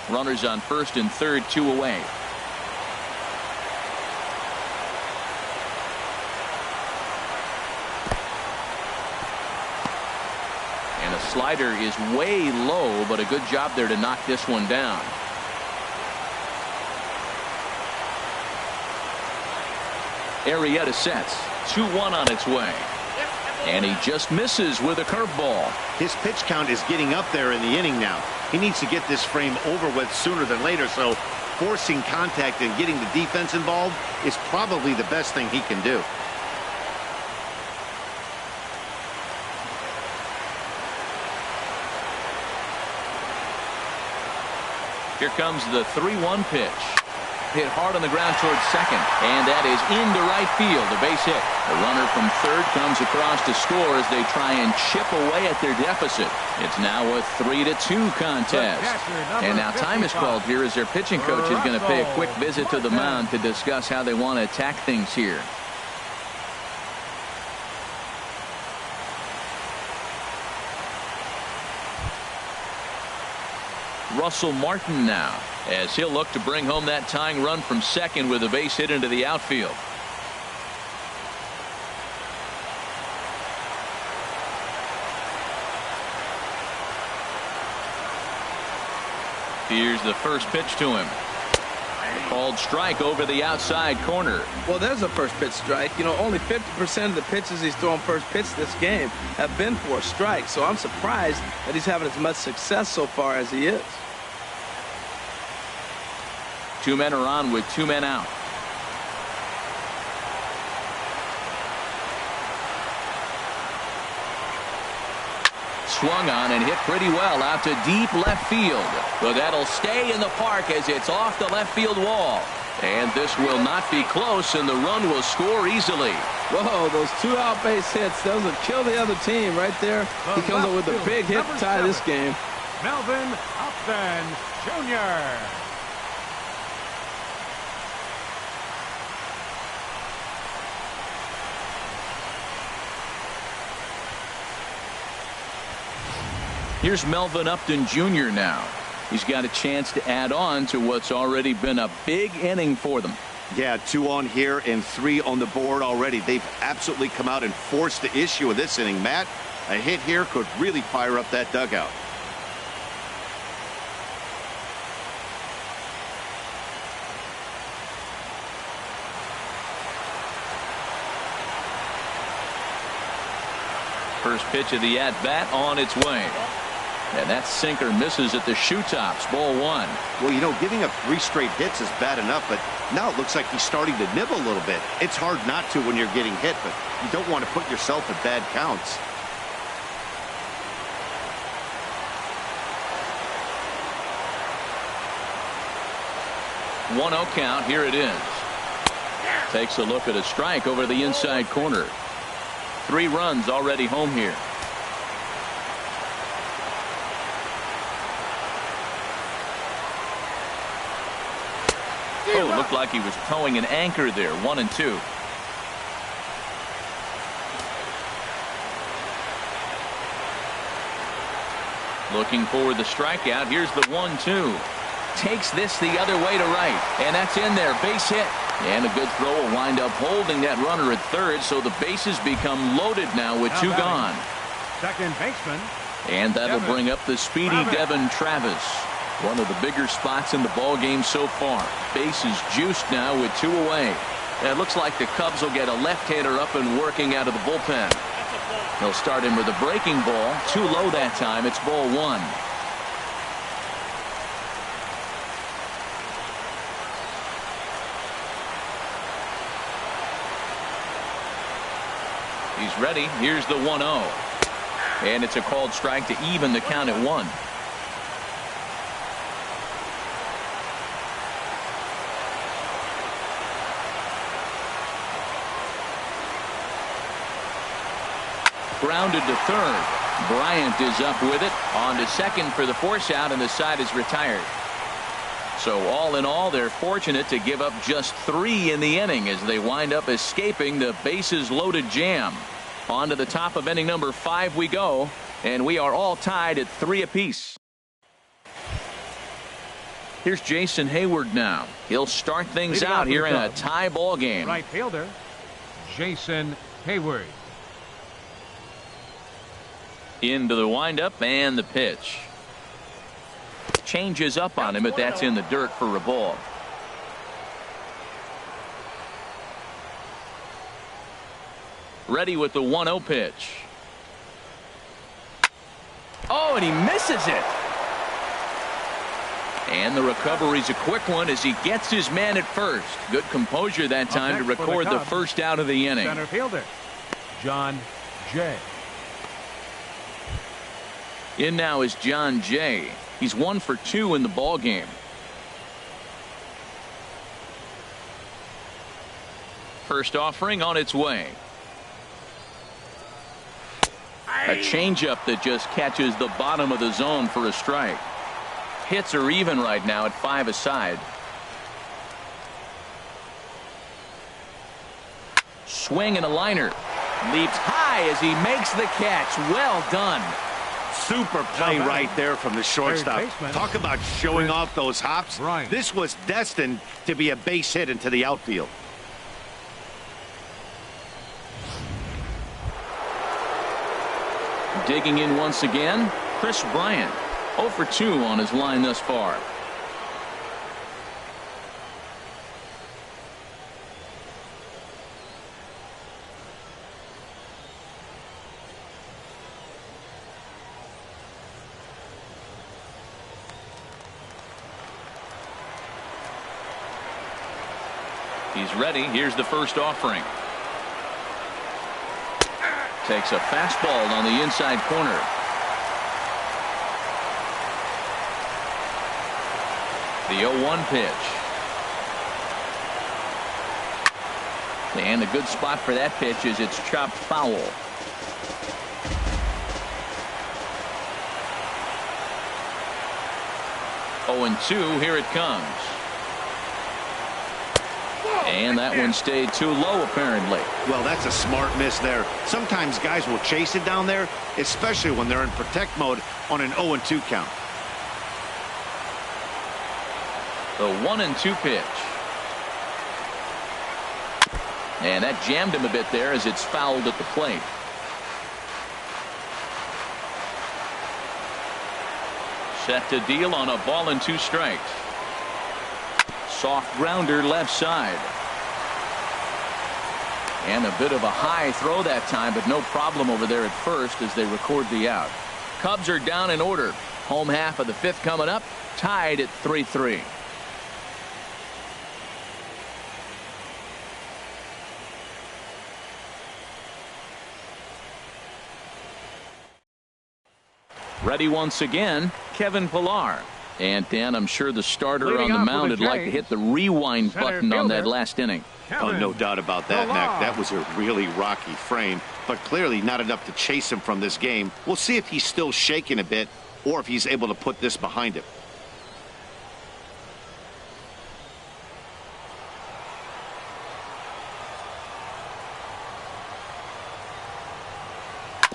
Runners on first and third, 2 away. And a slider is way low, but a good job there to knock this one down. Arrieta sets. 2-1 on its way. And he just misses with a curveball. His pitch count is getting up there in the inning now. He needs to get this frame over with sooner than later, so forcing contact and getting the defense involved is probably the best thing he can do. Here comes the 3-1 pitch. Hit hard on the ground towards second, and that is into right field, a base hit. The runner from third comes across to score as they try and chip away at their deficit. It's now a 3-2 contest. And now time is called here as their pitching coach is going to pay a quick visit to the mound to discuss how they want to attack things here. Russell Martin now, as he'll look to bring home that tying run from second with a base hit into the outfield. Here's the first pitch to him. Called strike over the outside corner. Well, there's a first pitch strike. You know, only 50% of the pitches he's throwing first pitch this game have been for a strike. So I'm surprised that he's having as much success so far as he is. 2 men are on with 2 men out. Swung on and hit pretty well out to deep left field. But that'll stay in the park as it's off the left field wall. And this will not be close, and the run will score easily. Whoa, those 2 out base hits, those will kill the other team right there. He comes up with a big hit to tie this game. Melvin Upton Jr. Here's Melvin Upton Jr. now. He's got a chance to add on to what's already been a big inning for them. Yeah, 2 on here and 3 on the board already. They've absolutely come out and forced the issue of this inning. Matt, a hit here could really fire up that dugout. First pitch of the at-bat on its way. And that sinker misses at the shoe tops. Ball 1. Well, you know, giving up 3 straight hits is bad enough, but now it looks like he's starting to nibble a little bit. It's hard not to when you're getting hit, but you don't want to put yourself at bad counts. 1-0 count. Here it is. Takes a look at a strike over the inside corner. 3 runs already home here. Oh, looked like he was towing an anchor there. 1-2. Looking for the strikeout. Here's the 1-2. Takes this the other way to right, and that's in there. Base hit, and a good throw will wind up holding that runner at third, so the bases become loaded now with 2 gone. Second baseman. And that'll bring up the speedy Devin Travis. One of the bigger spots in the ball game so far. Bases juiced now with 2 away. It looks like the Cubs will get a left-hander up and working out of the bullpen. They'll start him with a breaking ball. Too low that time. It's ball 1. He's ready. Here's the 1-0. And it's a called strike to even the count at 1. Grounded to third. Bryant is up with it. On to second for the force out, and the side is retired. So all in all, they're fortunate to give up just 3 in the inning as they wind up escaping the bases loaded jam. On to the top of inning number 5 we go, and we are all tied at 3 apiece. Here's Jason Hayward now. He'll start things out here in a tie ball game. Right fielder, Jason Hayward. Into the windup and the pitch. Changes up on him, but that's in the dirt for a ball. Ready with the 1-0 pitch. Oh, and he misses it. And the recovery's a quick one as he gets his man at first. Good composure that time to record the first out of the inning. Center fielder, John Jay. In now is John Jay. He's 1 for 2 in the ball game. First offering on its way. A changeup that just catches the bottom of the zone for a strike. Hits are even right now at 5 aside. Swing and a liner. Leaps high as he makes the catch. Well done. Super play right there from the shortstop. Talk about showing off those hops. This was destined to be a base hit into the outfield. Digging in once again, Chris Bryant. 0 for 2 on his line thus far. He's ready. Here's the first offering. Takes a fastball on the inside corner. The 0-1 pitch. And a good spot for that pitch is it's chopped foul. Oh, and 2. Here it comes. And that one stayed too low, apparently. Well, that's a smart miss there. Sometimes guys will chase it down there, especially when they're in protect mode on an 0-2 count. The 1-2 pitch. And that jammed him a bit there as it's fouled at the plate. Set to deal on a ball and 2 strikes. Soft grounder left side. And a bit of a high throw that time, but no problem over there at first as they record the out. Cubs are down in order. Home half of the 5th coming up, tied at 3-3. Ready once again, Kevin Pillar. And Dan, I'm sure the starter on the mound would like to hit the rewind button on that last inning. Oh, no doubt about that, Mac. That was a really rocky frame, but clearly not enough to chase him from this game. We'll see if he's still shaking a bit or if he's able to put this behind him.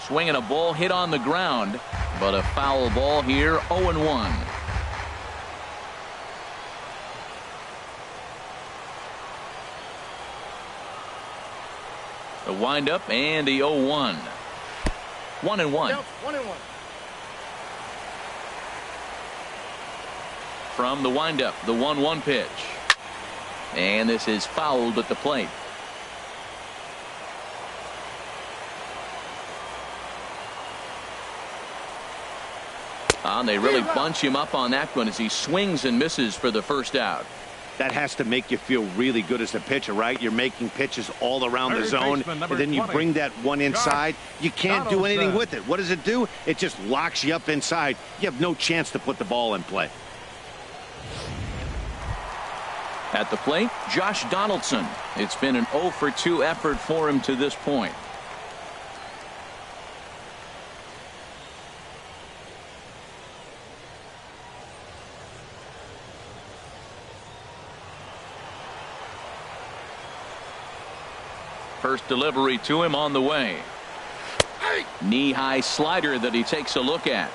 Swinging a ball hit on the ground, but a foul ball here, 0-1. The windup and the 0-1. 1-1. From the windup, the 1-1 pitch. And this is fouled at the plate. They really bunch him up on that one as he swings and misses for the first out. That has to make you feel really good as a pitcher, right? You're making pitches all around the zone, and then you bring that one inside. You can't do anything with it. What does it do? It just locks you up inside. You have no chance to put the ball in play. At the plate, Josh Donaldson. It's been an 0-for-2 effort for him to this point. First delivery to him on the way. Knee-high slider that he takes a look at.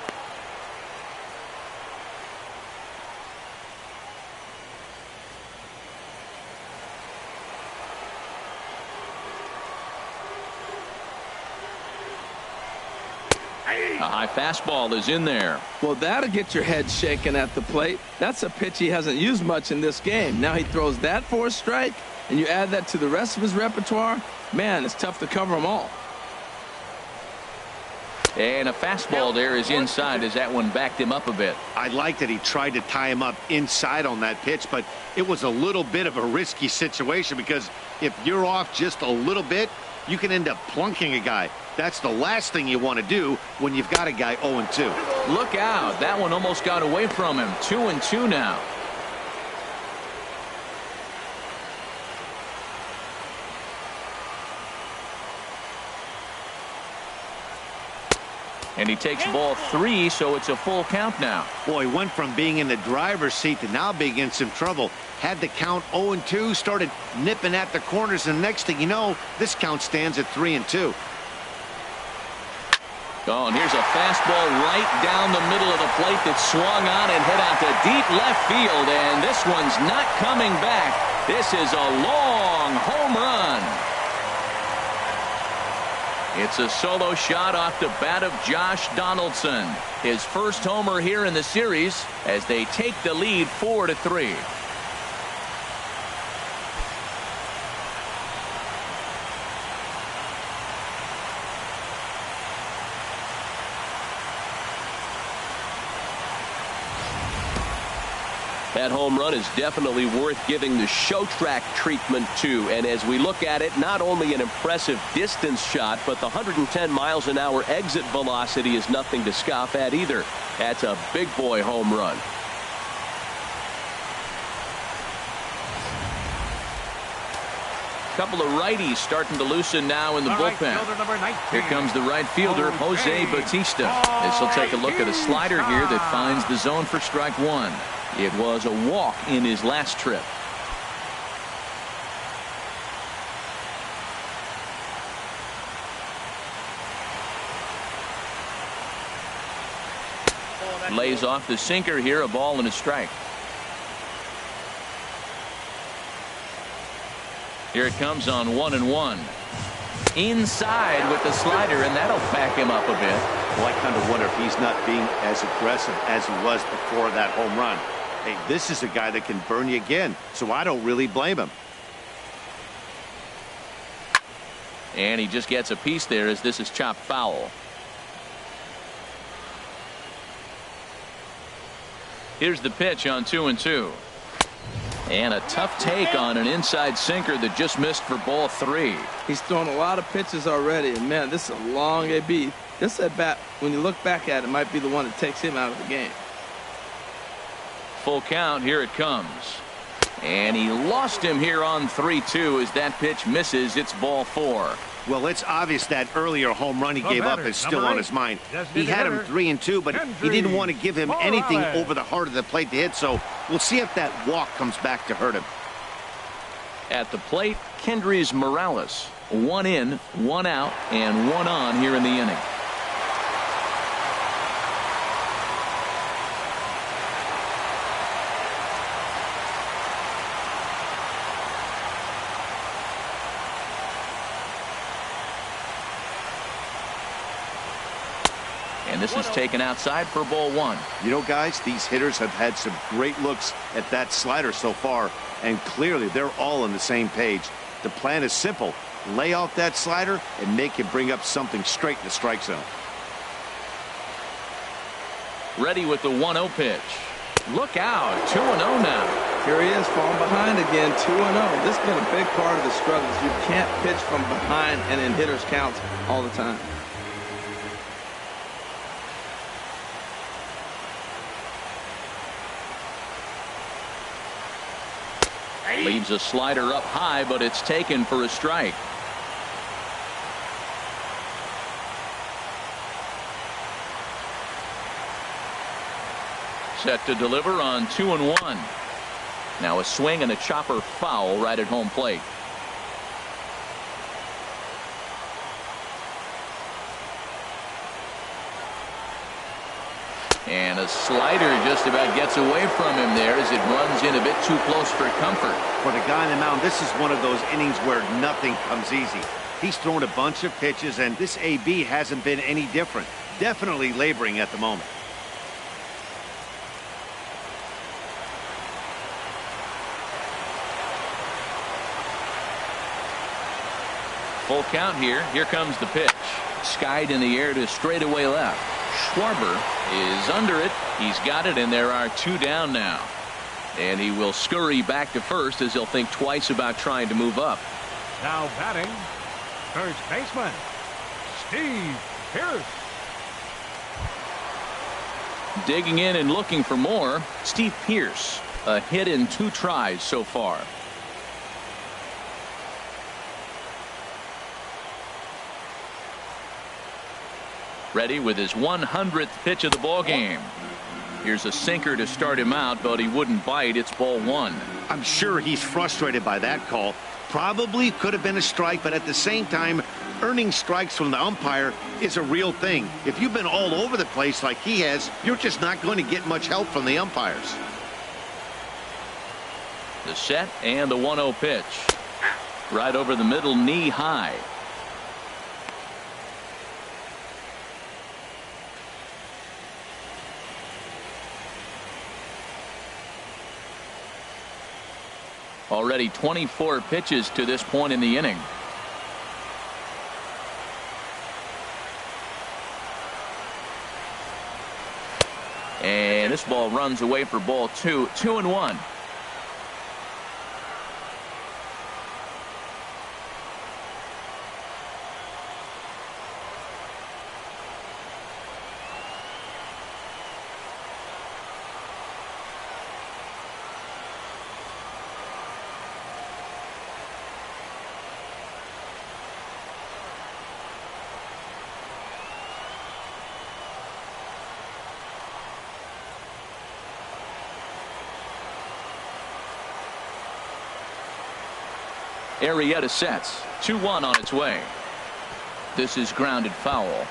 A high fastball is in there. Well, that'll get your head shaken at the plate. That's a pitch he hasn't used much in this game. Now he throws that for a strike, and you add that to the rest of his repertoire. Man, it's tough to cover them all. And a fastball there is inside as that one backed him up a bit. I like that he tried to tie him up inside on that pitch, but it was a little bit of a risky situation because if you're off just a little bit, you can end up plunking a guy. That's the last thing you want to do when you've got a guy 0-2. Look out. That one almost got away from him. 2-2 now. And he takes ball 3, so it's a full count now. Boy, went from being in the driver's seat to now being in some trouble. Had the count 0-2, started nipping at the corners, and the next thing you know, this count stands at 3-2. Oh, and here's a fastball right down the middle of the plate that swung on and hit out to deep left field, and this one's not coming back. This is a long home run. It's a solo shot off the bat of Josh Donaldson. His first homer here in the series as they take the lead 4-3. That home run is definitely worth giving the show track treatment to. And as we look at it, not only an impressive distance shot, but the 110 miles an hour exit velocity is nothing to scoff at either. That's a big boy home run. Couple of righties starting to loosen now in the bullpen. Here comes the right fielder, Jose Bautista. This will take a look at a slider here that finds the zone for strike one. It was a walk in his last trip. Lays off the sinker here, a ball and a strike. Here it comes on 1-1. Inside with the slider, and that'll back him up a bit. Well, I kind of wonder if he's not being as aggressive as he was before that home run. Hey, this is a guy that can burn you again, so I don't really blame him. And he just gets a piece there as this is chopped foul. Here's the pitch on 2-2. And a tough take on an inside sinker that just missed for ball 3. He's thrown a lot of pitches already, and man, this is a long AB. This at bat, when you look back at it, might be the one that takes him out of the game. Full count. Here it comes. And he lost him here on 3-2 as that pitch misses. It's ball 4. Well, it's obvious that earlier home run he gave up is still on his mind. He had him 3-2, but he didn't want to give him anything over the heart of the plate to hit, so we'll see if that walk comes back to hurt him. At the plate, Kendrys Morales. 1 in, 1 out, and 1 on here in the inning. And this is taken outside for ball 1. You know, guys, these hitters have had some great looks at that slider so far, and clearly they're all on the same page. The plan is simple. Lay off that slider and make him bring up something straight in the strike zone. Ready with the 1-0 pitch. Look out. 2-0 now. Here he is, falling behind again, 2-0. This has been a big part of the struggles. You can't pitch from behind and in hitters' counts all the time. Leaves a slider up high, but it's taken for a strike. Set to deliver on 2-1. Now a swing and a chopper foul right at home plate. And a slider just about gets away from him there as it runs in a bit too close for comfort. For the guy on the mound, this is one of those innings where nothing comes easy. He's thrown a bunch of pitches, and this AB hasn't been any different. Definitely laboring at the moment. Full count here. Here comes the pitch. Skied in the air to straightaway left. Schwarber is under it. He's got it, and there are 2 down now. And he will scurry back to first as he'll think twice about trying to move up. Now batting, first baseman, Steve Pearce. Digging in and looking for more, Steve Pearce. A hit in 2 tries so far. Ready with his 100th pitch of the ball game. Here's a sinker to start him out, but he wouldn't bite. It's ball 1. I'm sure he's frustrated by that call. Probably could have been a strike, but at the same time, earning strikes from the umpire is a real thing. If you've been all over the place like he has, you're just not going to get much help from the umpires. The set and the 1-0 pitch. Right over the middle, knee high. Already 24 pitches to this point in the inning. And this ball runs away for ball 2. 2-1. Arrieta sets. 2-1 on its way. This is grounded foul.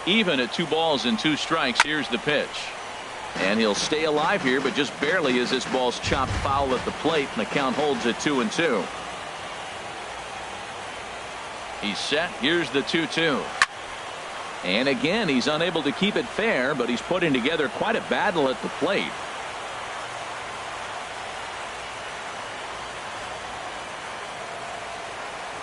Even at 2 balls and 2 strikes. Here's the pitch. And he'll stay alive here, but just barely as this ball's chopped foul at the plate, and the count holds at 2-2. He's set. Here's the 2-2. And again, he's unable to keep it fair, but he's putting together quite a battle at the plate.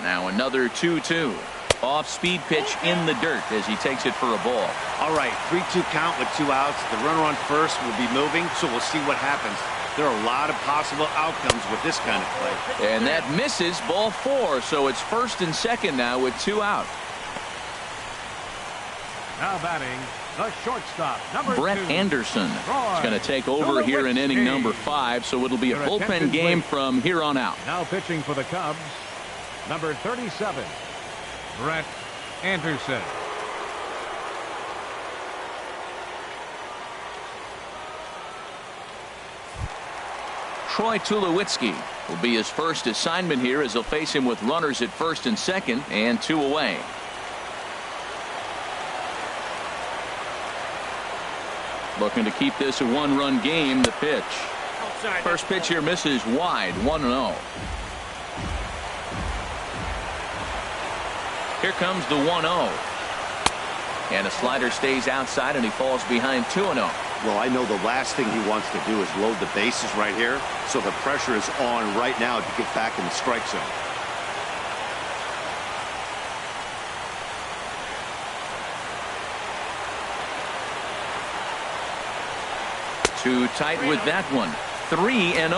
Now another 2-2. Off-speed pitch in the dirt as he takes it for a ball. All right, 3-2 count with 2 outs. The runner on first will be moving, so we'll see what happens. There are a lot of possible outcomes with this kind of play. And that misses, ball 4. So it's first and second now with 2 out. Now batting, the shortstop, number Brett 2. Anderson is going to take over here in inning number 5. So it'll be a bullpen game from here on out. Now pitching for the Cubs, number 37, Brett Anderson. Troy Tulowitzki will be his first assignment here as he'll face him with runners at first and second and 2 away. Looking to keep this a 1-run game. The pitch. First pitch here misses wide. 1-0. Here comes the 1-0. And a slider stays outside and he falls behind 2-0. Well, I know the last thing he wants to do is load the bases right here. So the pressure is on right now to get back in the strike zone. Too tight with that one. 3-0.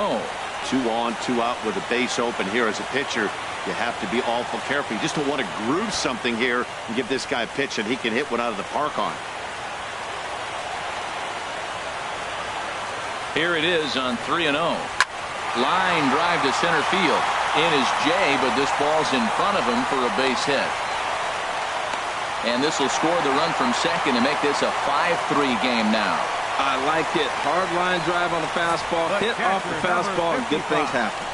2 on, 2 out with a base open here as a pitcher. You have to be awful careful. You just don't want to groove something here and give this guy a pitch and he can hit one out of the park on. Here it is on 3-0. Line drive to center field. In is Jay, but this ball's in front of him for a base hit. And this will score the run from second and make this a 5-3 game now. I like it. Hard line drive on the fastball. Hit off the fastball and good things happen.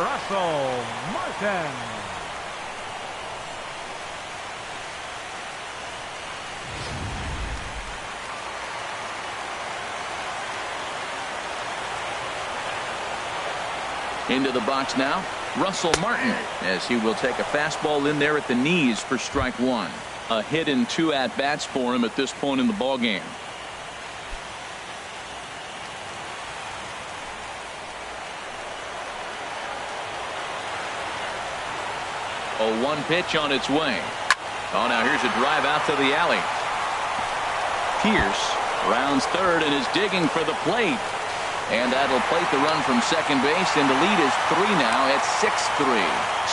Russell Martin. Into the box now, Russell Martin, as he will take a fastball in there at the knees for strike 1. A hit in 2 at-bats for him at this point in the ballgame. A 1 pitch on its way. Oh, now here's a drive out to the alley. Pierce rounds third and is digging for the plate. And that'll plate the run from second base, and the lead is 3 now at 6-3.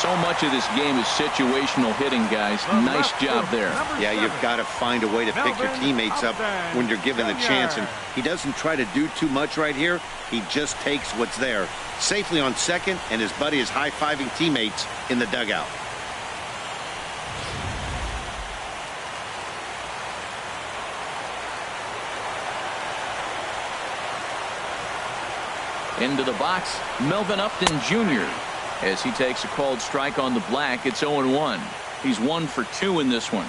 So much of this game is situational hitting, guys. Nice job there. Yeah, you've got to find a way to pick your teammates up when you're given the chance, and he doesn't try to do too much right here. He just takes what's there. Safely on second, and his buddy is high-fiving teammates in the dugout. Into the box, Melvin Upton Jr. as he takes a called strike on the black. It's 0-1. He's 1 for 2 in this one.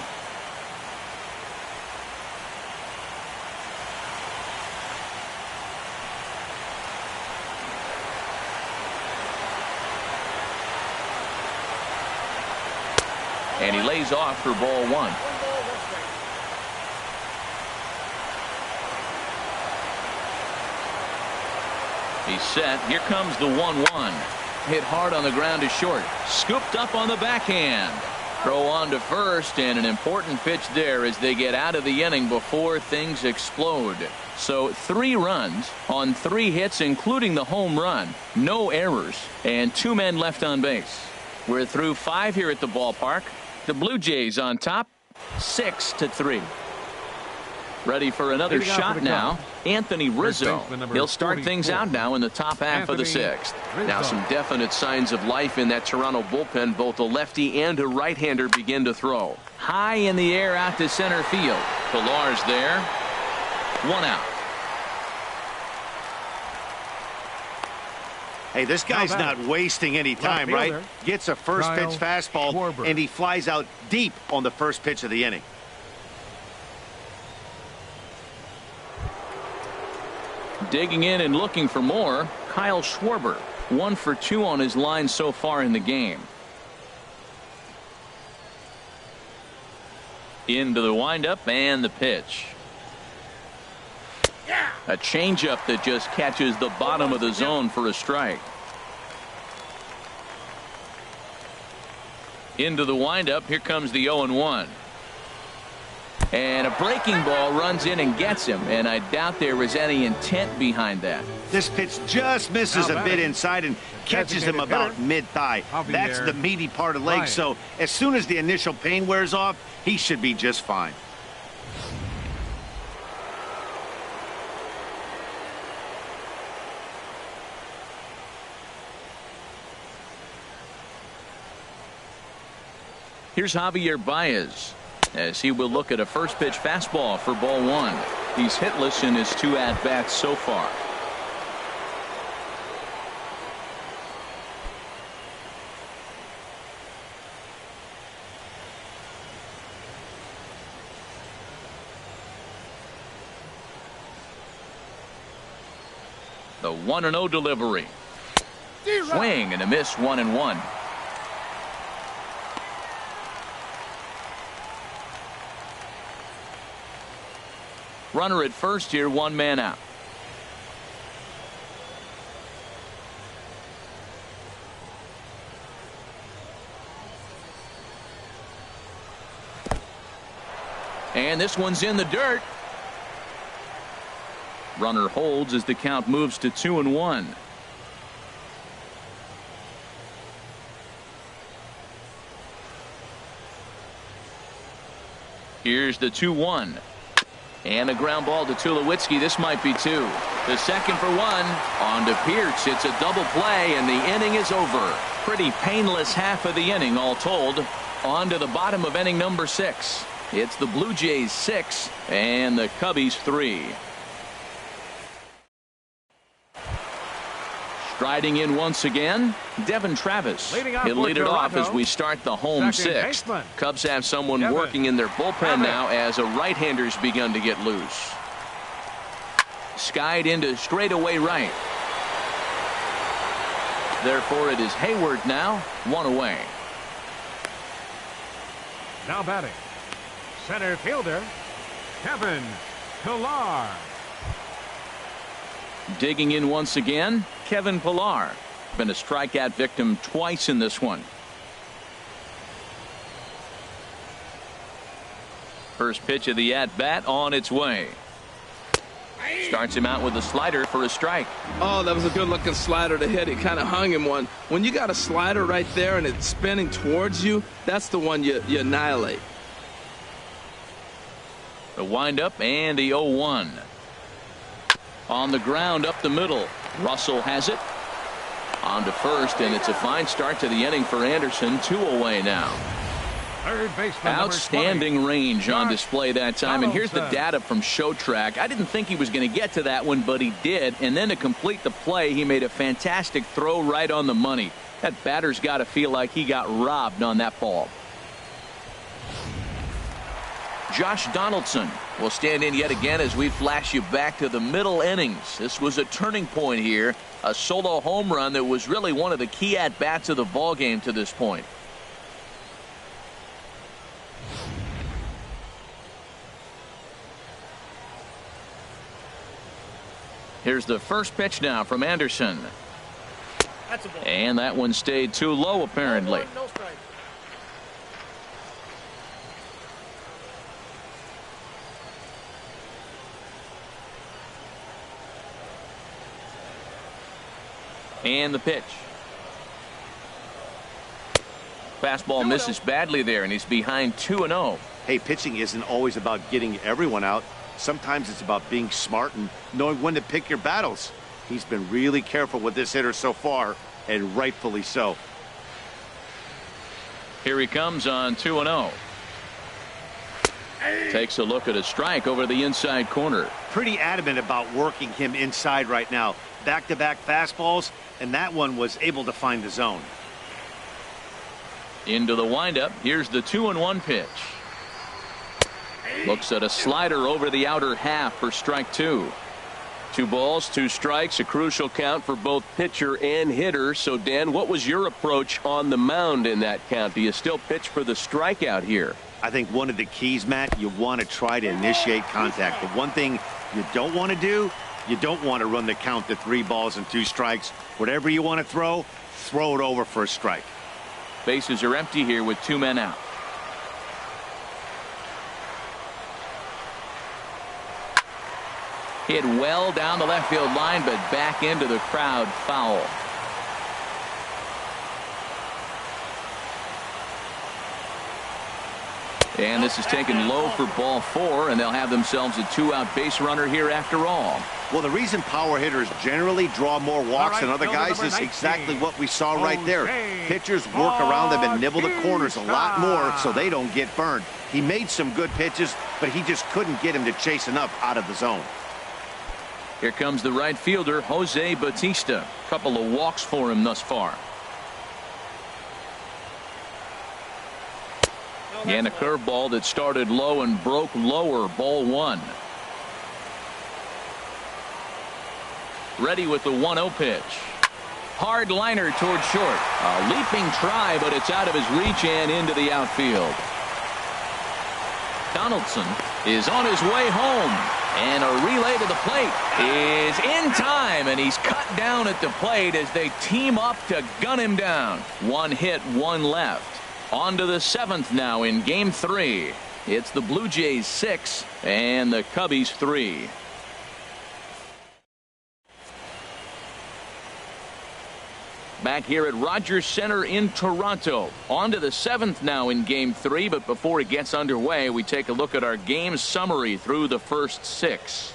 And he lays off for ball 1. He's set. Here comes the 1-1. Hit hard on the ground to short. Scooped up on the backhand. Throw on to first, and an important pitch there as they get out of the inning before things explode. So 3 runs on 3 hits, including the home run. No errors, and 2 men left on base. We're through 5 here at the ballpark. The Blue Jays on top, 6-3. Ready for another shot now. Anthony Rizzo. He'll start things out now in the top half of the 6th. Now some definite signs of life in that Toronto bullpen. Both a lefty and a right-hander begin to throw. High in the air out to center field. Pillar's there. 1 out. Hey, this guy's not wasting any time, right? Gets a first pitch fastball, and he flies out deep on the first pitch of the inning. Digging in and looking for more, Kyle Schwarber. 1 for 2 on his line so far in the game. Into the windup and the pitch. A changeup that just catches the bottom of the zone for a strike. Into the windup. Here comes the 0-1. And a breaking ball runs in and gets him, and I doubt there was any intent behind that. This pitch just misses a bit inside and catches him about mid-thigh. That's the meaty part of the leg, so as soon as the initial pain wears off, he should be just fine. Here's Javier Baez, as he will look at a first pitch fastball for ball one. He's hitless in his 2 at-bats so far. The 1-0 delivery. Swing and a miss, 1-1. Runner at first here, 1 man out. And this one's in the dirt. Runner holds as the count moves to 2-1. Here's the 2-1. And a ground ball to Tulowitzki. This might be 2. The second for 1. On to Pierce. It's a double play, and the inning is over. Pretty painless half of the inning, all told. On to the bottom of inning number 6. It's the Blue Jays 6 and the Cubbies 3. Striding in once again, Devin Travis. He'll lead it off as we start the home 6th. Cubs have someone working in their bullpen now as a right-hander's begun to get loose. Skied into straightaway right. Therefore, it is Hayward now, 1 away. Now batting, center fielder, Kevin Pillar. Digging in once again, Kevin Pillar. Been a strikeout victim twice in this one. First pitch of the at-bat on its way. Starts him out with a slider for a strike. Oh, that was a good-looking slider to hit. He kind of hung him one. When you got a slider right there and it's spinning towards you, that's the one you annihilate. The windup and the 0-1. On the ground up the middle. Russell has it. On to first, and it's a fine start to the inning for Anderson. 2 away now. Third baseman, outstanding range on display that time. And here's the data from Show Track. I didn't think he was going to get to that one, but he did. And then to complete the play, he made a fantastic throw right on the money. That batter's got to feel like he got robbed on that ball. Josh Donaldson will stand in yet again as we flash you back to the middle innings. This was a turning point here. A solo home run that was really one of the key at-bats of the ball game to this point. Here's the first pitch now from Anderson. That's a ball. And that one stayed too low apparently. No strike. And the pitch. Fastball misses badly there, and he's behind 2-0. Hey, pitching isn't always about getting everyone out. Sometimes it's about being smart and knowing when to pick your battles. He's been really careful with this hitter so far, and rightfully so. Here he comes on 2-0. Takes a look at a strike over the inside corner. Pretty adamant about working him inside right now. Back-to-back fastballs, and that one was able to find the zone. Into the windup. Here's the 2-1 pitch. Looks at a slider over the outer half for strike 2. 2 balls, 2 strikes, a crucial count for both pitcher and hitter. So, Dan, what was your approach on the mound in that count? Do you still pitch for the strikeout here? I think one of the keys, Matt, you want to try to initiate contact. The one thing you don't want to do, you don't want to run the count to 3 balls and 2 strikes. Whatever you want to throw it over for a strike. Bases are empty here with 2 men out. Hit well down the left field line, but back into the crowd, foul. And this is taken low for ball 4, and they'll have themselves a 2-out base runner here after all. Well, the reason power hitters generally draw more walks than other guys is exactly what we saw right there. Pitchers work around them and nibble the corners a lot more so they don't get burned. He made some good pitches, but he just couldn't get him to chase enough out of the zone. Here comes the right fielder, Jose Bautista. Couple of walks for him thus far. And a curveball that started low and broke lower, ball 1. Ready with the 1-0 pitch. Hard liner toward short. A leaping try, but it's out of his reach and into the outfield. Donaldson is on his way home. And a relay to the plate is in time, and he's cut down at the plate as they team up to gun him down. 1 hit, 1 left. On to the 7th now in game 3. It's the Blue Jays 6 and the Cubbies 3. Back here at Rogers Center in Toronto. On to the 7th now in game 3, but before it gets underway, we take a look at our game summary through the first 6.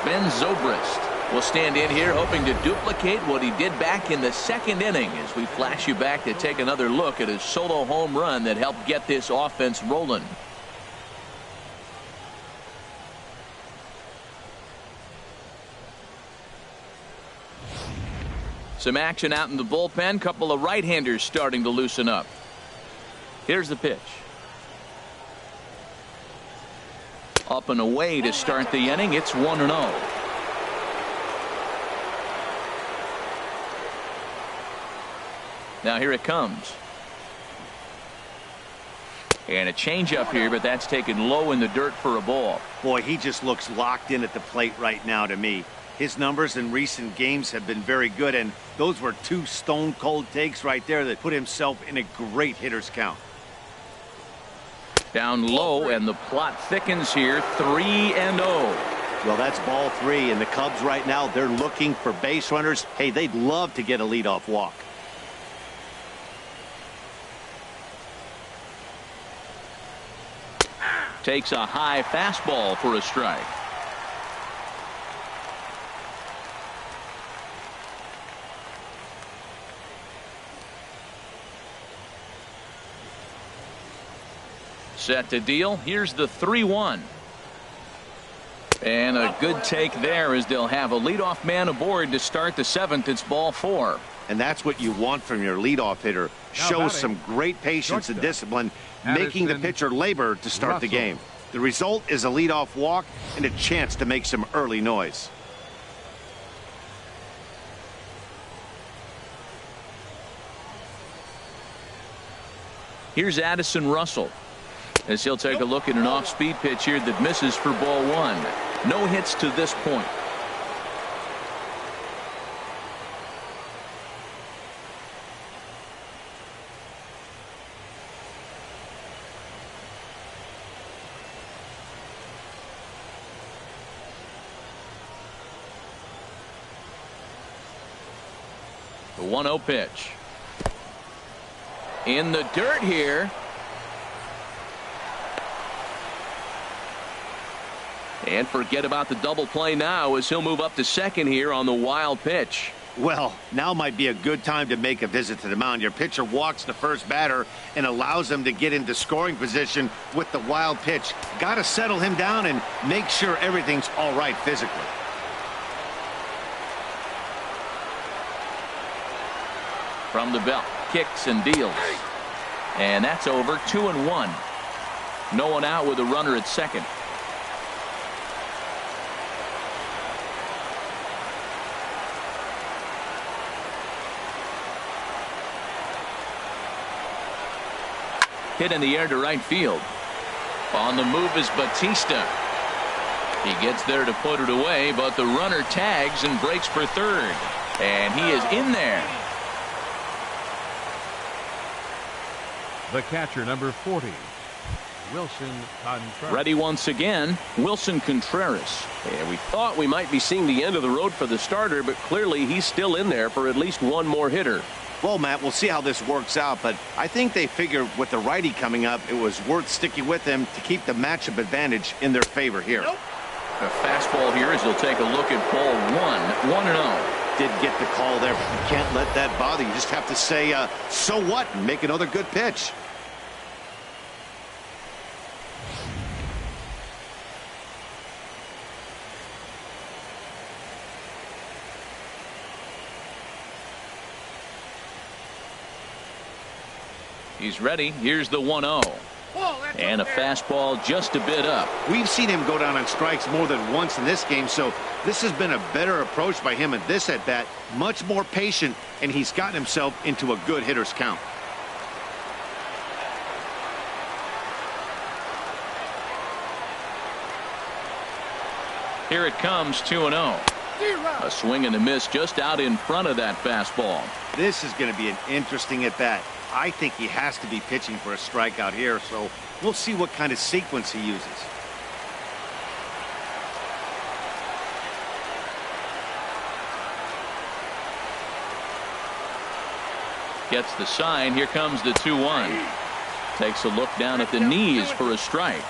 Ben Zobrist will stand in here hoping to duplicate what he did back in the 2nd inning as we flash you back to take another look at his solo home run that helped get this offense rolling. Some action out in the bullpen. Couple of right-handers starting to loosen up. Here's the pitch. Up and away to start the inning. It's 1-0. Now here it comes. And a changeup here, but that's taken low in the dirt for a ball. Boy, he just looks locked in at the plate right now to me. His numbers in recent games have been very good, and those were 2 stone-cold takes right there that put himself in a great hitter's count. Down low, and the plot thickens here, 3-0. Well, that's ball 3, and the Cubs right now, they're looking for base runners. Hey, they'd love to get a leadoff walk. Takes a high fastball for a strike. Set to deal. Here's the 3-1. And a good take there as they'll have a leadoff man aboard to start the 7th. It's ball 4. And that's what you want from your leadoff hitter. Shows some great patience and discipline, making the pitcher labor to start the game. The result is a leadoff walk and a chance to make some early noise. Here's Addison Russell as he'll take a look at an off-speed pitch here that misses for ball 1. No hits to this point. The 1-0 pitch. In the dirt here. And forget about the double play now as he'll move up to 2nd here on the wild pitch. Well, now might be a good time to make a visit to the mound. Your pitcher walks the first batter and allows him to get into scoring position with the wild pitch. Got to settle him down and make sure everything's all right physically. From the belt, kicks and deals. And that's over. 2-1. No one out with a runner at 2nd. Hit in the air to right field. On the move is Bautista. He gets there to put it away, but the runner tags and breaks for 3rd. And he is in there. The catcher, number 40, Wilson Contreras. Ready once again, Wilson Contreras. And we thought we might be seeing the end of the road for the starter, but clearly he's still in there for at least one more hitter. Well, Matt, we'll see how this works out, but I think they figure with the righty coming up, it was worth sticking with him to keep the matchup advantage in their favor here. Nope. The fastball here as he'll take a look at ball 1-0. Did get the call there, but you can't let that bother you. Just have to say, so what, and make another good pitch. He's ready. Here's the 1-0. And a fastball just a bit up. We've seen him go down on strikes more than once in this game, so this has been a better approach by him at this at-bat. Much more patient, and he's gotten himself into a good hitter's count. Here it comes, 2-0. A swing and a miss just out in front of that fastball. This is going to be an interesting at-bat. I think he has to be pitching for a strikeout here, so we'll see what kind of sequence he uses. Gets the sign. Here comes the 2-1. Takes a look down at the knees for a strike.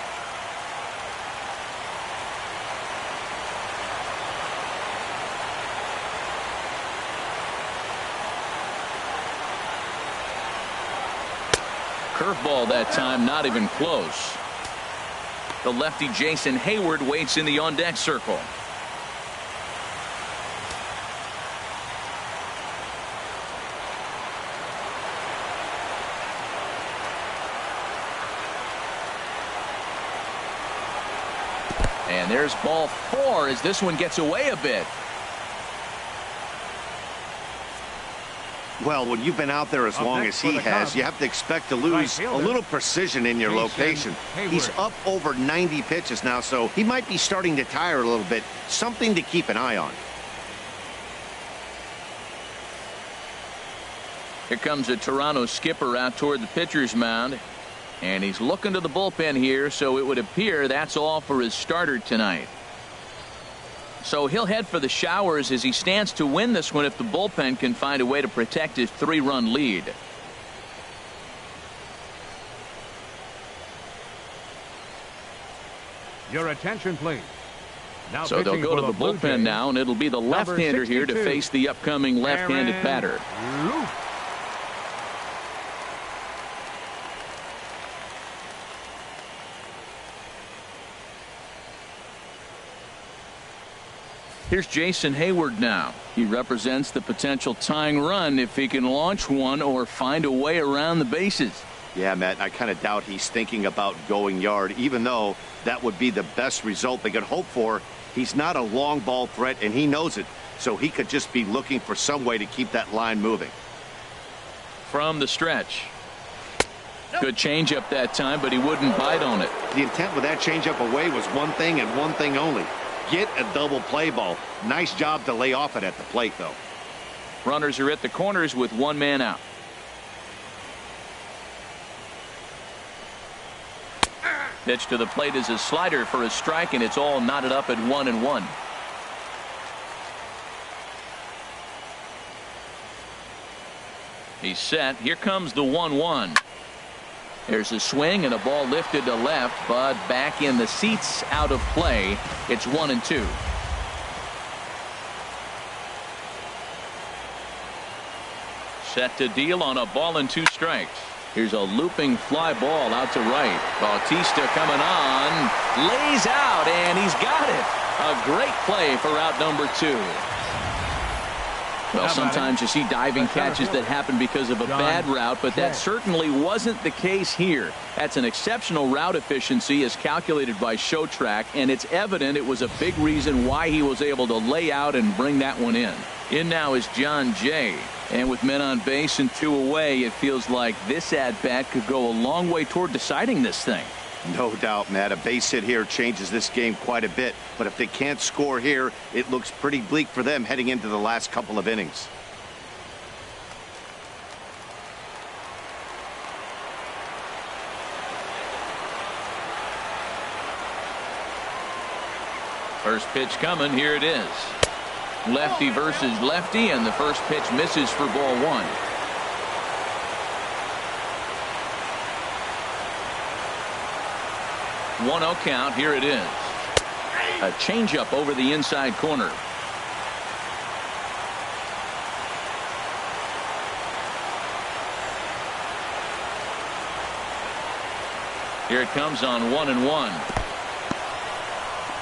Curveball that time, not even close. The lefty Jason Hayward waits in the on-deck circle. And there's ball 4 as this one gets away a bit. Well, when you've been out there as long as he has, you have to expect to lose a little precision in your location. He's up over 90 pitches now, so he might be starting to tire a little bit. Something to keep an eye on. Here comes a Toronto skipper out toward the pitcher's mound. And he's looking to the bullpen here, so it would appear that's all for his starter tonight. So he'll head for the showers as he stands to win this one if the bullpen can find a way to protect his 3-run lead. Your attention, please. Now so they'll go to the bullpen now, and it'll be the left-hander here to face the upcoming left-handed batter. Here's Jason Hayward now. He represents the potential tying run if he can launch one or find a way around the bases. Yeah, Matt, I kind of doubt he's thinking about going yard, even though that would be the best result they could hope for. He's not a long ball threat, and he knows it, so he could just be looking for some way to keep that line moving. From the stretch. Good changeup that time, but he wouldn't bite on it. The intent with that changeup away was one thing and one thing only. Get a double play ball. Nice job to lay off it at the plate, though. Runners are at the corners with one man out. Pitch to the plate is a slider for a strike, and it's all knotted up at 1-1. He's set. Here comes the 1-1. There's a swing and a ball lifted to left, but back in the seats, out of play. It's 1-2. Set to deal on a ball and 2 strikes. Here's a looping fly ball out to right. Bautista coming on, lays out, and he's got it. A great play for out number 2. Well, sometimes you see diving catches that happen because of a bad route, but that certainly wasn't the case here. That's an exceptional route efficiency as calculated by Show Track, and it's evident it was a big reason why he was able to lay out and bring that one in. In now is John Jay, and with men on base and 2 away, it feels like this at-bat could go a long way toward deciding this thing. No doubt, Matt. A base hit here changes this game quite a bit. But if they can't score here, it looks pretty bleak for them heading into the last couple of innings. First pitch coming. Here it is. Lefty versus lefty, and the first pitch misses for ball one. One 0 count. Here it is. A changeup over the inside corner. Here it comes on 1-1.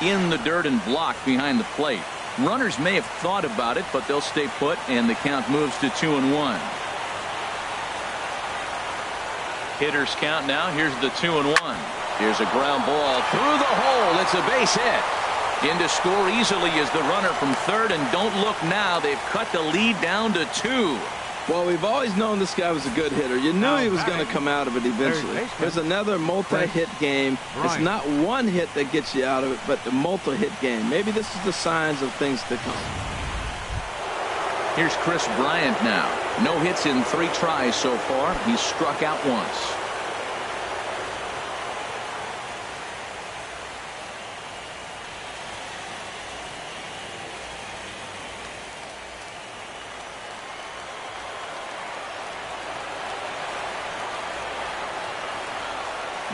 In the dirt and blocked behind the plate. Runners may have thought about it, but they'll stay put, and the count moves to 2-1. Hitters count now. Here's the 2-1. Here's a ground ball through the hole. It's a base hit. In to score easily is the runner from third, and don't look now. They've cut the lead down to 2. Well, we've always known this guy was a good hitter. You knew he was going to come out of it eventually. There's another multi-hit game. It's not one hit that gets you out of it, but the multi-hit game. Maybe this is the signs of things to come. Here's Chris Bryant now. No hits in 3 tries so far. He's struck out once.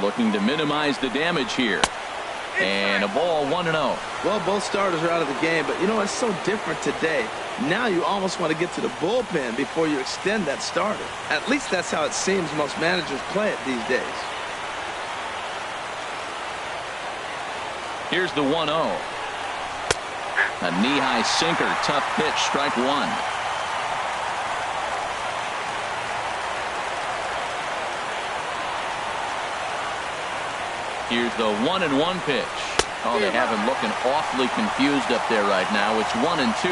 Looking to minimize the damage here. And a ball 1-0. Well, both starters are out of the game, but you know, it's so different today. Now you almost want to get to the bullpen before you extend that starter. At least that's how it seems most managers play it these days. Here's the 1-0. A knee-high sinker. Tough pitch. Strike one. Here's the 1-1 pitch. Oh, they have him looking awfully confused up there right now. It's 1-2.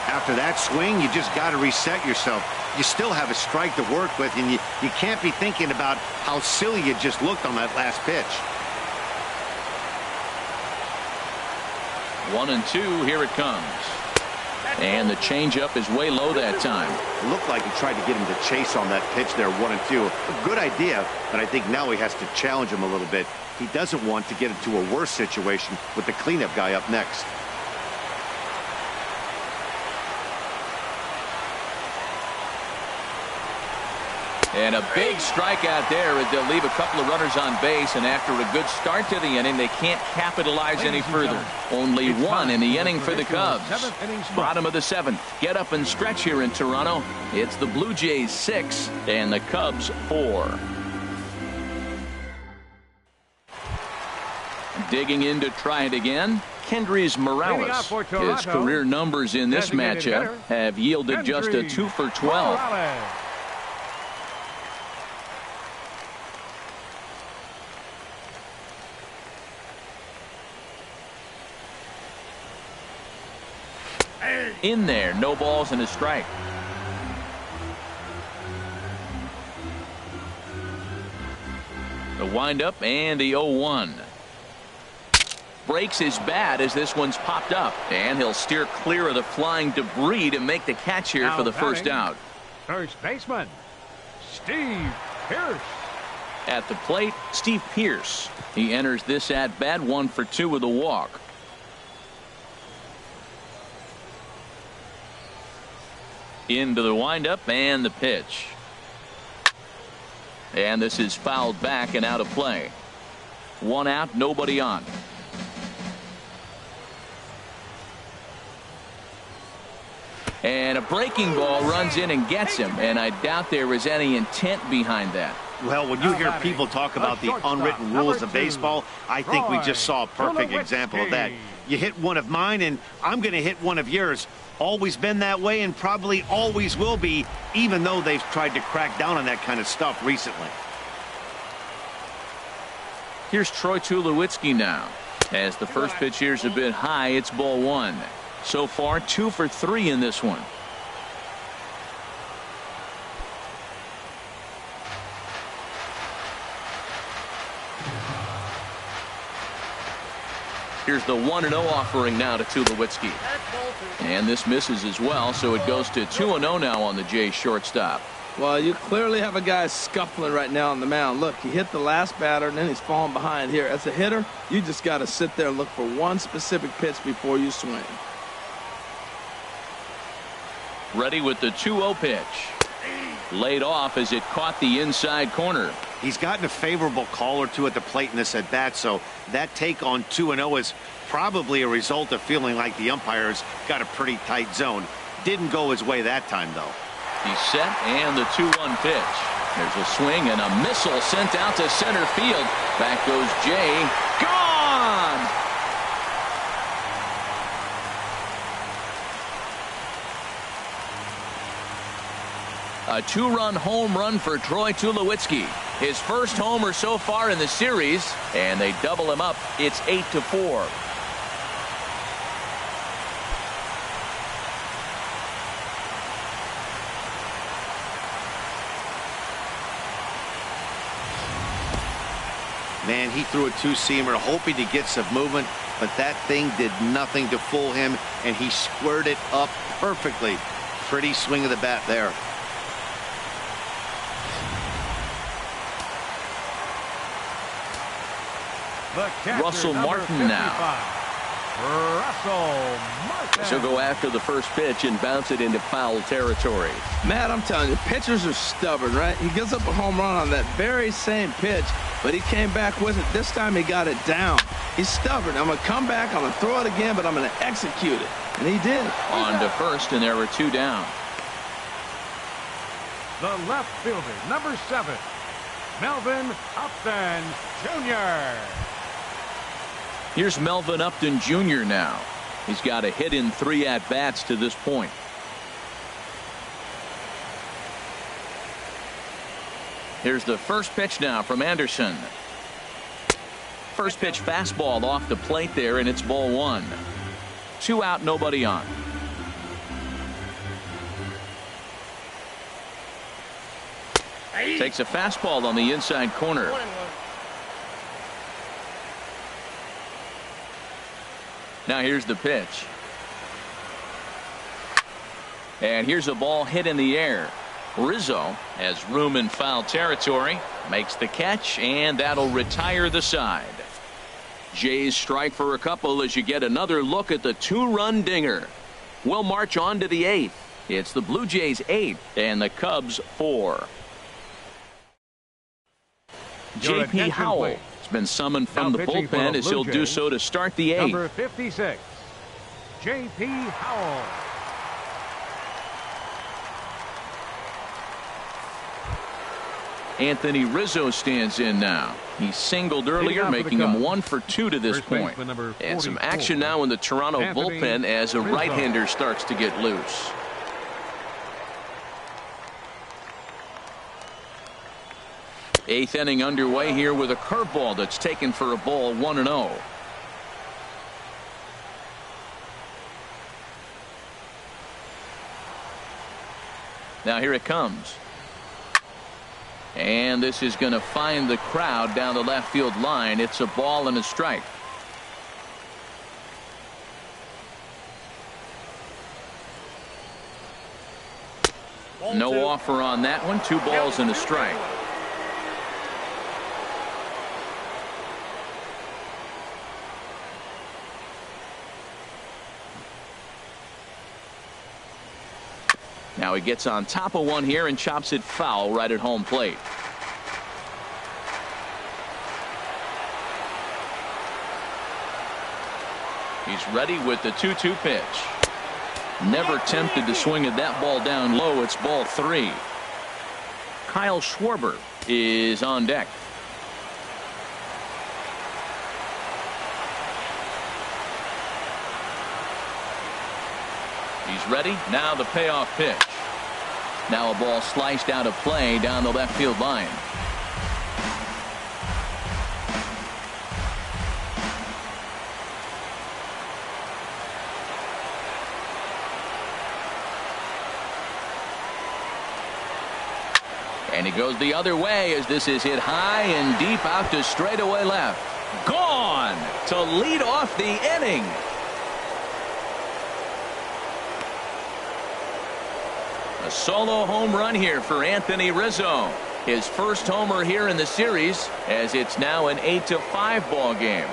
After that swing, you just got to reset yourself. You still have a strike to work with, and you can't be thinking about how silly you just looked on that last pitch. 1-2. Here it comes. And the changeup is way low that time. It looked like he tried to get him to chase on that pitch there, 1-2. A good idea, but I think now he has to challenge him a little bit. He doesn't want to get into a worse situation with the cleanup guy up next. And a big strikeout there as they'll leave a couple of runners on base, and after a good start to the inning, they can't capitalize any further. Only one in the inning for the Cubs. Bottom of the 7th. Get up and stretch here in Toronto. It's the Blue Jays 6 and the Cubs 4. Digging in to try it again. Kendrys Morales. His career numbers in this matchup have yielded just a 2 for 12. In there, no balls and a strike. The windup and the 0-1. Breaks his bat as this one's popped up, and he'll steer clear of the flying debris to make the catch here for the first out. First baseman, Steve Pearce. At the plate, Steve Pearce. He enters this at bat 1 for 2 with a walk. Into the windup and the pitch. And this is fouled back and out of play. 1 out, nobody on. And a breaking ball runs in and gets him, and I doubt there was any intent behind that. Well, when you hear people talk about the unwritten rules of baseball, I think we just saw a perfect example of that. You hit one of mine, and I'm going to hit one of yours. Always been that way and probably always will be, even though they've tried to crack down on that kind of stuff recently. Here's Troy Tulowitzki now. As the first pitch here's a bit high, it's ball 1. So far, 2 for 3 in this one. Here's the 1-0 offering now to Tulowitzki. And this misses as well, so it goes to 2-0 now on the Jays shortstop. Well, you clearly have a guy scuffling right now on the mound. Look, he hit the last batter, and then he's falling behind here. As a hitter, you just got to sit there and look for one specific pitch before you swing. Ready with the 2-0 pitch. Laid off as it caught the inside corner. He's gotten a favorable call or two at the plate in this at-bat, so that take on 2-0 is probably a result of feeling like the umpire's got a pretty tight zone. Didn't go his way that time, though. He's set, and the 2-1 pitch. There's a swing and a missile sent out to center field. Back goes Jay. Gone! A 2-run home run for Troy Tulowitzki. His first homer so far in the series, and they double him up. It's 8-4. Man, he threw a two-seamer hoping to get some movement, but that thing did nothing to fool him, and he squared it up perfectly. Pretty swing of the bat there. Russell Martin now. Russell Martin. She'll go after the first pitch and bounce it into foul territory. Matt, I'm telling you, pitchers are stubborn, right? He gives up a home run on that very same pitch, but he came back with it. This time he got it down. He's stubborn. I'm going to come back, I'm going to throw it again, but I'm going to execute it. And he did. On to first, and there were 2 down. The left fielder, number 7, Melvin Upton Jr. Here's Melvin Upton Jr. now. He's got a hit in 3 at-bats to this point. Here's the first pitch now from Anderson. First pitch fastball off the plate there, and it's ball 1. 2 out, nobody on. Takes a fastball on the inside corner. Now here's the pitch. And here's a ball hit in the air. Rizzo has room in foul territory, makes the catch, and that'll retire the side. Jays strike for a couple as you get another look at the 2-run dinger. We'll march on to the 8th. It's the Blue Jays 8 and the Cubs 4. J.P. Howell has been summoned from the bullpen as he'll do so to start the 8th. Number 56, J.P. Howell. Anthony Rizzo stands in now. He singled earlier, making him 1 for 2 to this point. And some action now in the Toronto bullpen as a right-hander starts to get loose. Eighth inning underway here with a curveball that's taken for a ball, 1-0. Now here it comes. And this is going to find the crowd down the left field line. It's a ball and a strike. No offer on that one. 2 balls and a strike. Now he gets on top of one here and chops it foul right at home plate. He's ready with the 2-2 pitch. Never tempted to swing at that ball down low. It's ball 3. Kyle Schwarber is on deck. He's ready. Now the payoff pitch. Now a ball sliced out of play down the left field line. And he goes the other way as this is hit high and deep out to straightaway left. Gone to lead off the inning. A solo home run here for Anthony Rizzo. His first homer here in the series, as it's now an 8-5 ball game.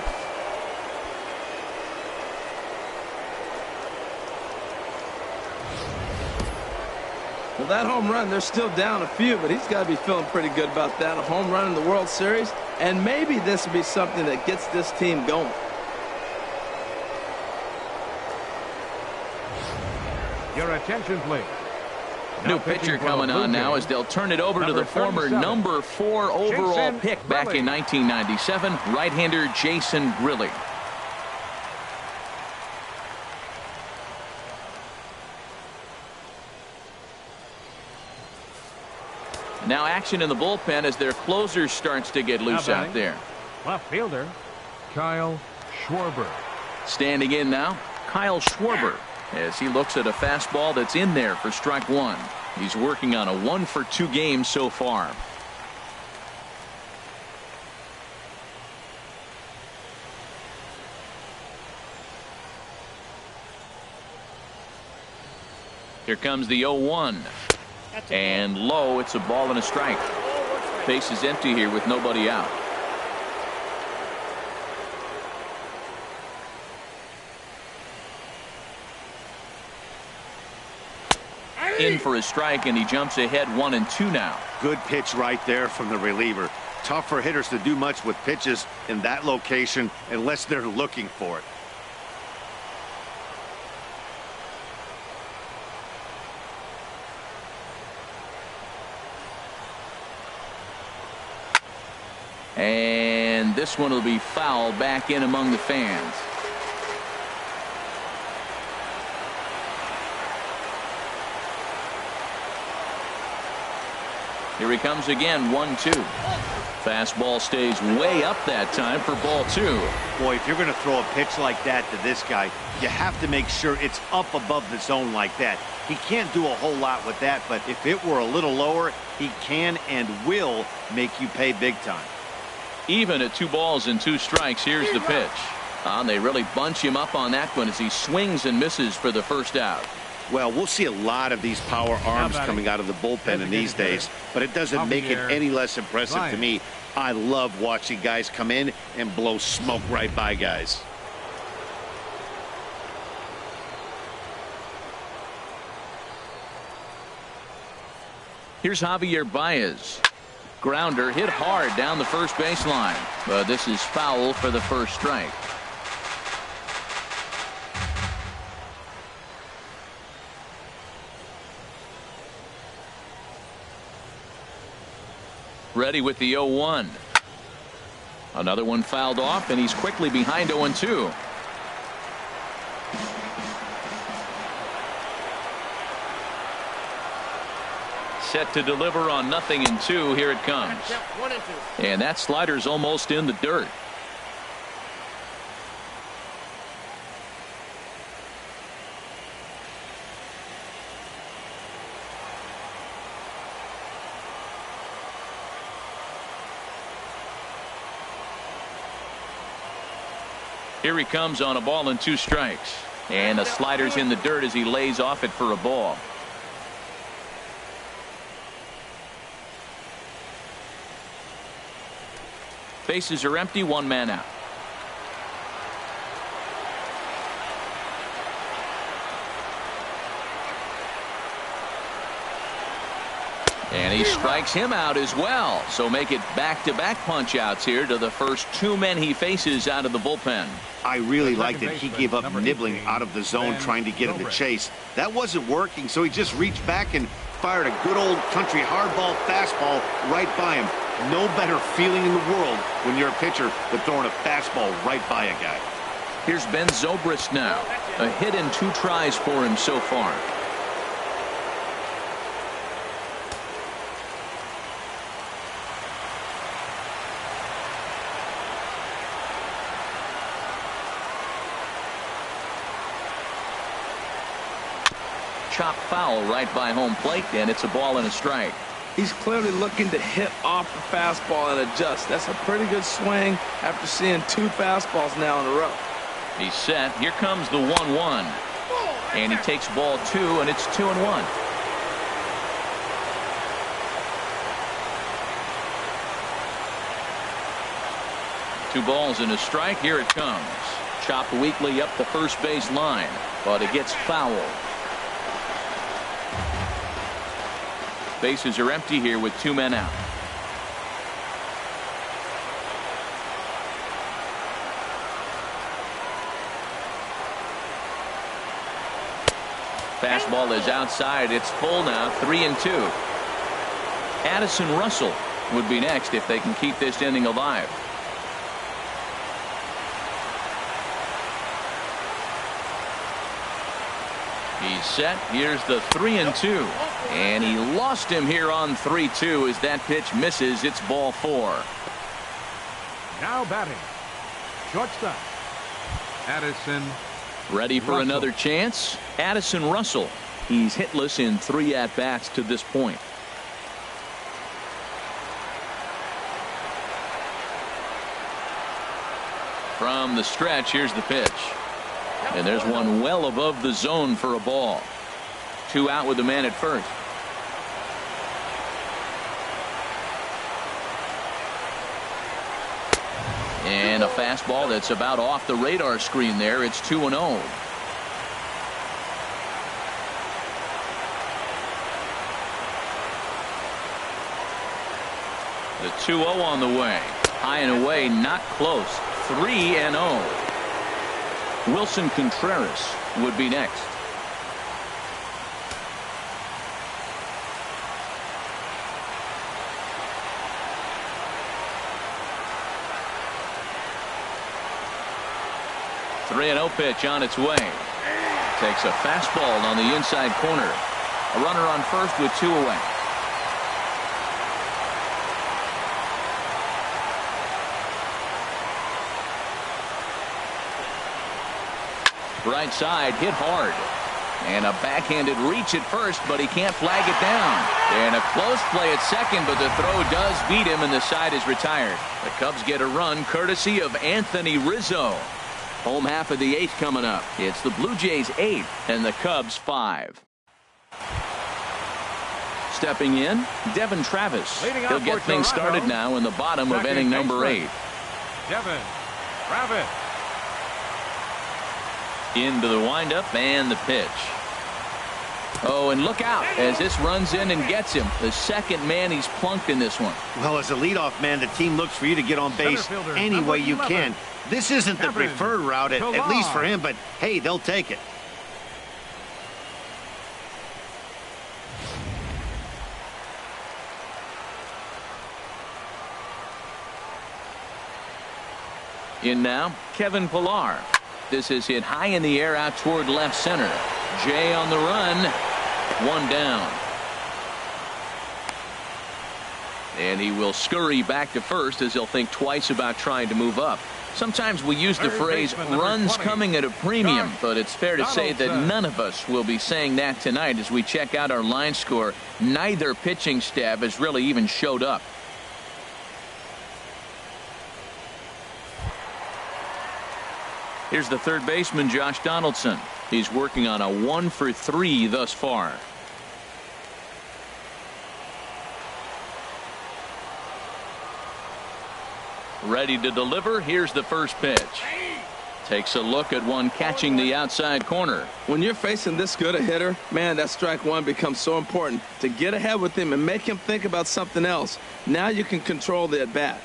Well, that home run, they're still down a few, but he's got to be feeling pretty good about that. A home run in the World Series, and maybe this will be something that gets this team going. Your attention, please. New pitcher coming on now as they'll turn it over to the former number 4 overall pick back in 1997, right-hander Jason Grilli. Now action in the bullpen as their closer starts to get loose out there. Left fielder, Kyle Schwarber. Standing in now, Kyle Schwarber, as he looks at a fastball that's in there for strike 1. He's working on a 1-for-2 game so far. Here comes the 0-1. And low, it's a ball and a strike. Base is empty here with nobody out. In for a strike, and he jumps ahead 1-2 now. Good pitch right there from the reliever. Tough for hitters to do much with pitches in that location unless they're looking for it. And this one will be foul back in among the fans. Here he comes again, 1-2. Fastball stays way up that time for ball 2. Boy, if you're going to throw a pitch like that to this guy, you have to make sure it's up above the zone like that. He can't do a whole lot with that, but if it were a little lower, he can and will make you pay big time. Even at 2 balls and 2 strikes, here's the pitch. They really bunch him up on that one as he swings and misses for the first out. Well, we'll see a lot of these power arms coming out of the bullpen in these days, but it doesn't make it any less impressive to me. I love watching guys come in and blow smoke right by guys. Here's Javier Baez. Grounder hit hard down the first baseline, but this is foul for the first strike. Ready with the 0-1. Another one fouled off, and he's quickly behind 0-2. Set to deliver on 0-2. Here it comes. And that slider's almost in the dirt. Here he comes on a ball and 2 strikes. And the slider's in the dirt as he lays off it for a ball. Bases are empty, 1 man out. And he strikes him out as well. So make it back-to-back punch-outs here to the first 2 men he faces out of the bullpen. I really like that he gave up nibbling out of the zone trying to get him to chase. That wasn't working, so he just reached back and fired a good old country hardball fastball right by him. No better feeling in the world when you're a pitcher than throwing a fastball right by a guy. Here's Ben Zobrist now. A hit in 2 tries for him so far. Chop foul right by home plate, and it's a ball and a strike. He's clearly looking to hit off the fastball and adjust. That's a pretty good swing after seeing 2 fastballs now in a row. He's set. Here comes the 1-1. And he takes ball 2, and it's 2-1. 2 balls and a strike. Here it comes. Chopped weakly up the first base line, but it gets foul. Bases are empty here with 2 men out. Fastball is outside. It's full now. 3-2. Addison Russell would be next if they can keep this inning alive. He's set. Here's the 3-2. And he lost him here on 3-2 as that pitch misses. It's ball 4. Now batting, shortstop, Addison Ready for Russell. Another chance. Addison Russell. He's hitless in 3 at-bats to this point. From the stretch, here's the pitch. And there's one well above the zone for a ball. 2 out with the man at first. And a fastball that's about off the radar screen there. It's 2-0. The 2-0 on the way. High and away, not close. 3-0. Wilson Contreras would be next. The 3-0 pitch on its way. Takes a fastball on the inside corner. A runner on first with 2 away. Right side, hit hard. And a backhanded reach at first, but he can't flag it down. And a close play at second, but the throw does beat him, and the side is retired. The Cubs get a run courtesy of Anthony Rizzo. Home half of the 8th coming up. It's the Blue Jays 8 and the Cubs 5. Stepping in, Devin Travis. He'll get things started now in the bottom of inning number 8. Devin Travis. Into the windup and the pitch. Oh, and look out as this runs in and gets him. The second man he's plunked in this one. Well, as a leadoff man, the team looks for you to get on base any way you can. This isn't the preferred route, at least for him, but hey, they'll take it. In now, Kevin Pillar. This is hit high in the air out toward left center. Jay on the run. 1 down. And he will scurry back to first as he'll think twice about trying to move up. Sometimes we use the phrase runs coming at a premium, but it's fair to say that none of us will be saying that tonight as we check out our line score. Neither pitching staff has really even showed up. Here's the third baseman, Josh Donaldson. He's working on a 1-for-3 thus far. Ready to deliver. Here's the first pitch. Takes a look at one catching the outside corner. When you're facing this good a hitter, man, that strike one becomes so important to get ahead with him and make him think about something else. Now you can control the at bat.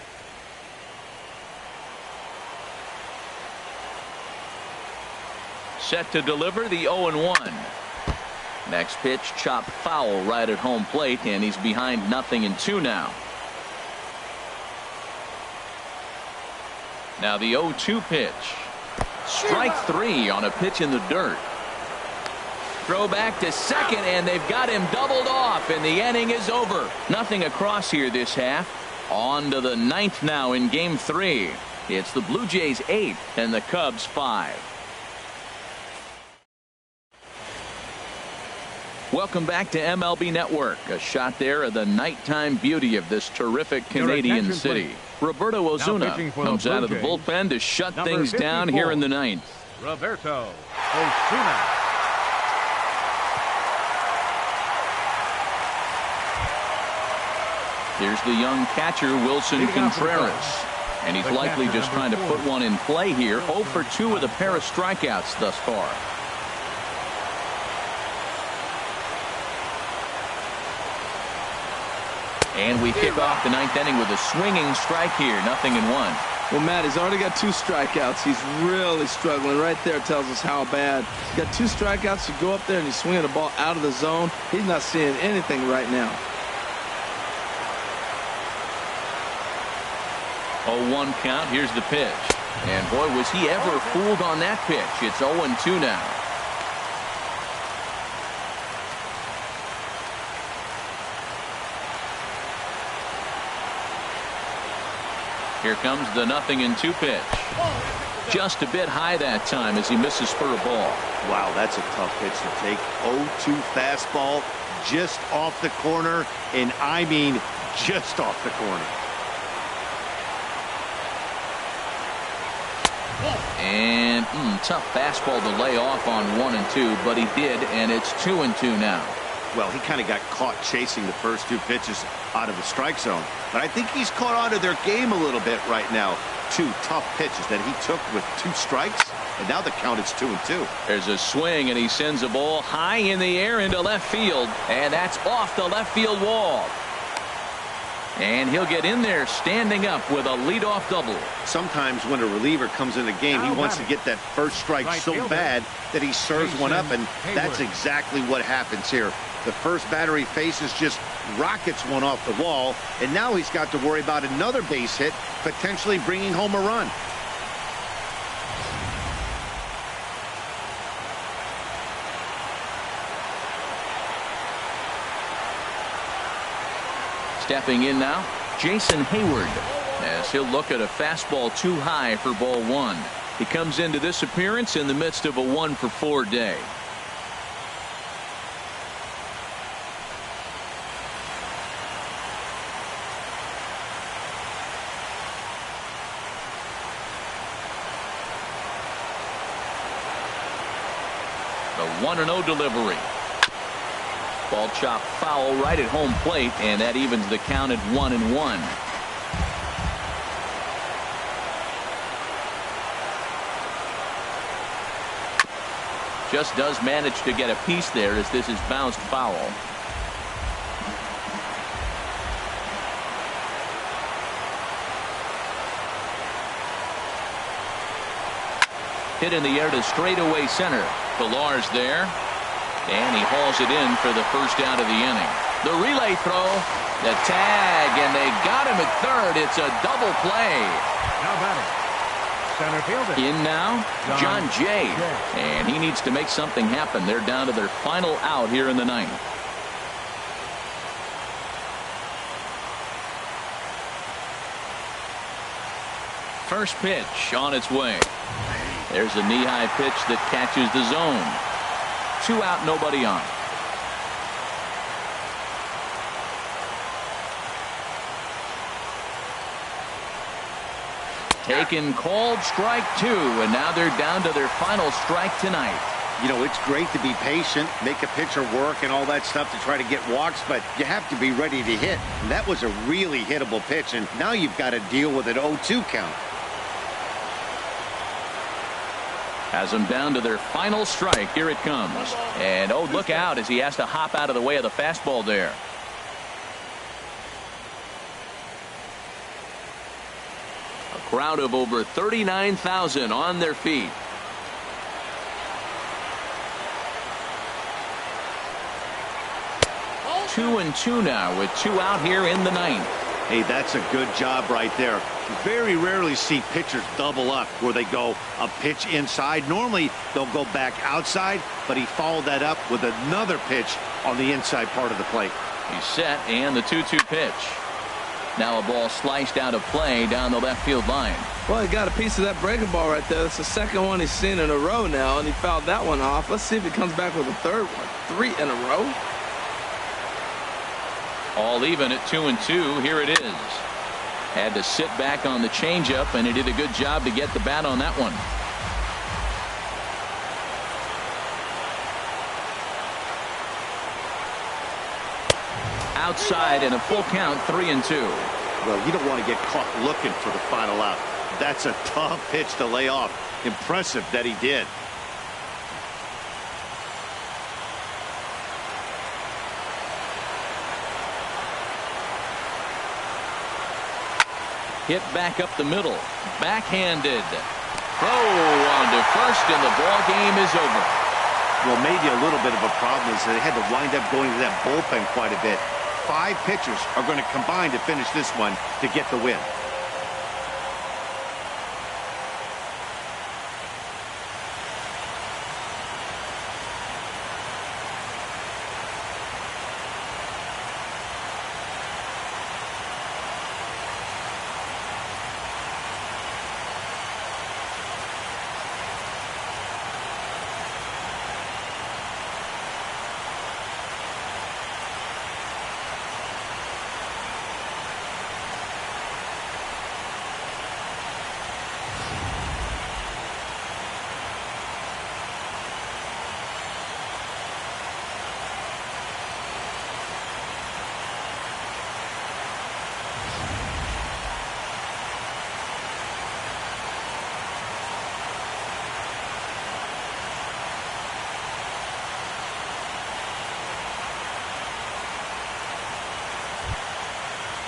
Set to deliver the 0-1. Next pitch chopped foul right at home plate, and he's behind 0-2 now. Now the 0-2 pitch. Strike 3 on a pitch in the dirt. Throw back to second, and they've got him doubled off, and the inning is over. Nothing across here this half. On to the 9th now in game 3. It's the Blue Jays 8 and the Cubs 5. Welcome back to MLB Network. A shot there of the nighttime beauty of this terrific Canadian city. Roberto Ozuna comes out of the bullpen to shut things down here in the 9th. Roberto Ozuna. Here's the young catcher, Wilson Contreras. And he's likely just trying to put one in play here. 0 for 2 with a pair of strikeouts thus far. And we kick off the 9th inning with a swinging strike here. 0-1. Well, Matt, he's already got 2 strikeouts. He's really struggling. Right there tells us how bad. He's got 2 strikeouts. You go up there and he's swinging the ball out of the zone. He's not seeing anything right now. 0-1 count. Here's the pitch. And boy, was he ever fooled on that pitch. It's 0-2 now. Here comes the 0-2 pitch. Just a bit high that time as he misses for a ball. Wow, that's a tough pitch to take. 0-2 fastball just off the corner, and I mean just off the corner. And tough fastball to lay off on 1 and 2, but he did, and it's 2 and 2 now. Well, he kind of got caught chasing the first 2 pitches out of the strike zone, but I think he's caught on to their game a little bit right now. 2 tough pitches that he took with 2 strikes, and now the count is 2 and 2. There's a swing, and he sends a ball high in the air into left field, and that's off the left field wall. And he'll get in there standing up with a leadoff double. Sometimes when a reliever comes in the game, he wants to get that first strike so bad that he serves one up, and that's exactly what happens here. The first batter he faces just rockets one off the wall, and now he's got to worry about another base hit, potentially bringing home a run. Stepping in now, Jason Hayward, as he'll look at a fastball too high for ball 1. He comes into this appearance in the midst of a 1 for 4 day. The 1-0 delivery. Ball chopped foul right at home plate, and that evens the count at 1-1. Just does manage to get a piece there as this is bounced foul. Hit in the air to straightaway center. Villar's there. And he hauls it in for the first out of the inning. The relay throw, the tag, and they got him at third. It's a double play. Now batting, center fielder. In now, John Jay. And he needs to make something happen. They're down to their final out here in the 9th. First pitch on its way. There's a knee-high pitch that catches the zone. 2 out, nobody on. Taken, called, strike 2, and now they're down to their final strike tonight. You know, it's great to be patient, make a pitcher work and all that stuff to try to get walks, but you have to be ready to hit. And that was a really hittable pitch, and now you've got to deal with an 0-2 count. Has them down to their final strike. Here it comes. And oh, look out as he has to hop out of the way of the fastball there. A crowd of over 39,000 on their feet. Two and 2 now with 2 out here in the 9th. Hey, that's a good job right there. Very rarely see pitchers double up where they go a pitch inside. Normally they'll go back outside, but he followed that up with another pitch on the inside part of the plate. He's set, and the 2-2 pitch. Now a ball sliced out of play down the left field line. Well, he got a piece of that breaking ball right there. That's the second one he's seen in a row now, and he fouled that one off. Let's see if he comes back with a third one. 3 in a row. All even at 2 and 2. Here it is. Had to sit back on the changeup, and he did a good job to get the bat on that one. Outside and a full count, 3 and 2. Well, you don't want to get caught looking for the final out. That's a tough pitch to lay off. Impressive that he did. Hit back up the middle. Backhanded. Throw on to first, and the ball game is over. Well, maybe a little bit of a problem is they had to wind up going to that bullpen quite a bit. 5 pitchers are going to combine to finish this one to get the win.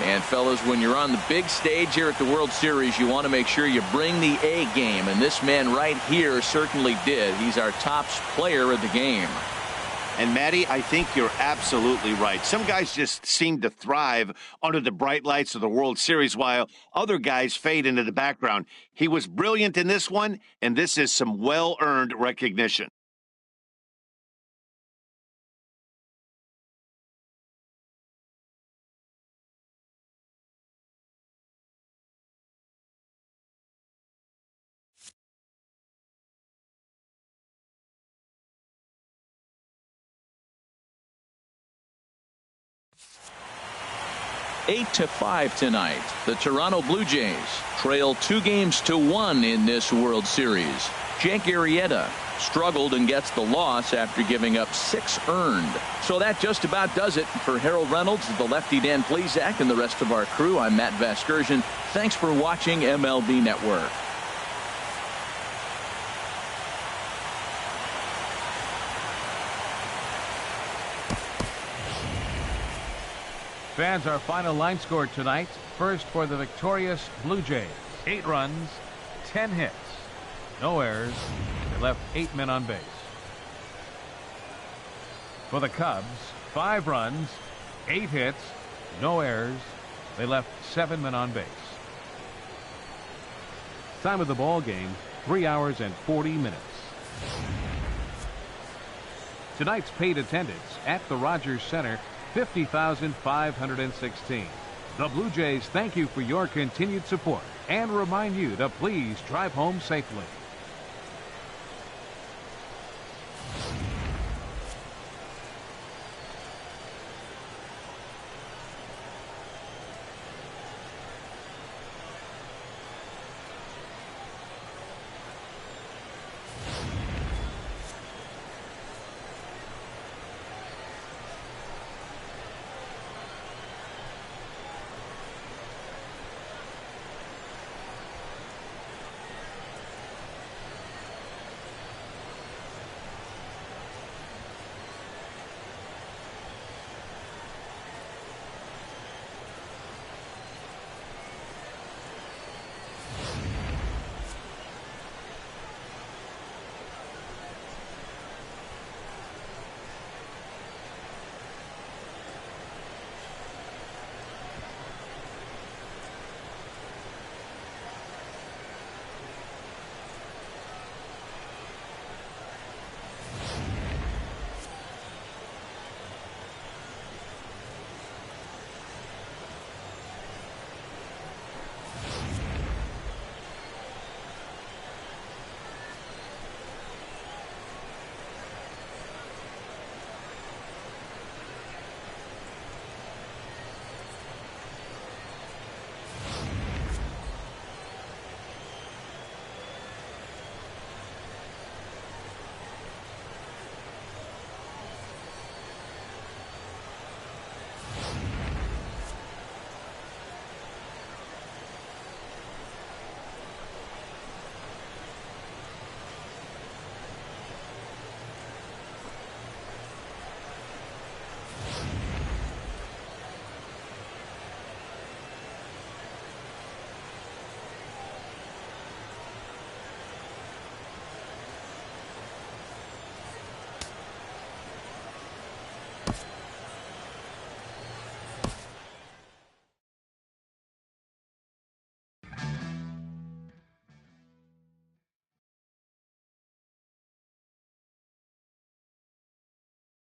And fellas, when you're on the big stage here at the World Series, you want to make sure you bring the A game, and this man right here certainly did. He's our top player of the game. And Matty, I think you're absolutely right. Some guys just seem to thrive under the bright lights of the World Series, while other guys fade into the background. He was brilliant in this one, and this is some well-earned recognition. Eight to 5 tonight. The Toronto Blue Jays trail 2-1 in this World Series. Jake Arrieta struggled and gets the loss after giving up 6 earned. So that just about does it for Harold Reynolds, the lefty Dan Plesac, and the rest of our crew. I'm Matt Vasgersian. Thanks for watching MLB Network. Fans, our final line score tonight. First for the victorious Blue Jays. 8 runs, 10 hits, no errors. They left 8 men on base. For the Cubs, 5 runs, 8 hits, no errors. They left 7 men on base. Time of the ball game, 3 hours and 40 minutes. Tonight's paid attendance at the Rogers Center, 50,516. The Blue Jays thank you for your continued support and remind you to please drive home safely.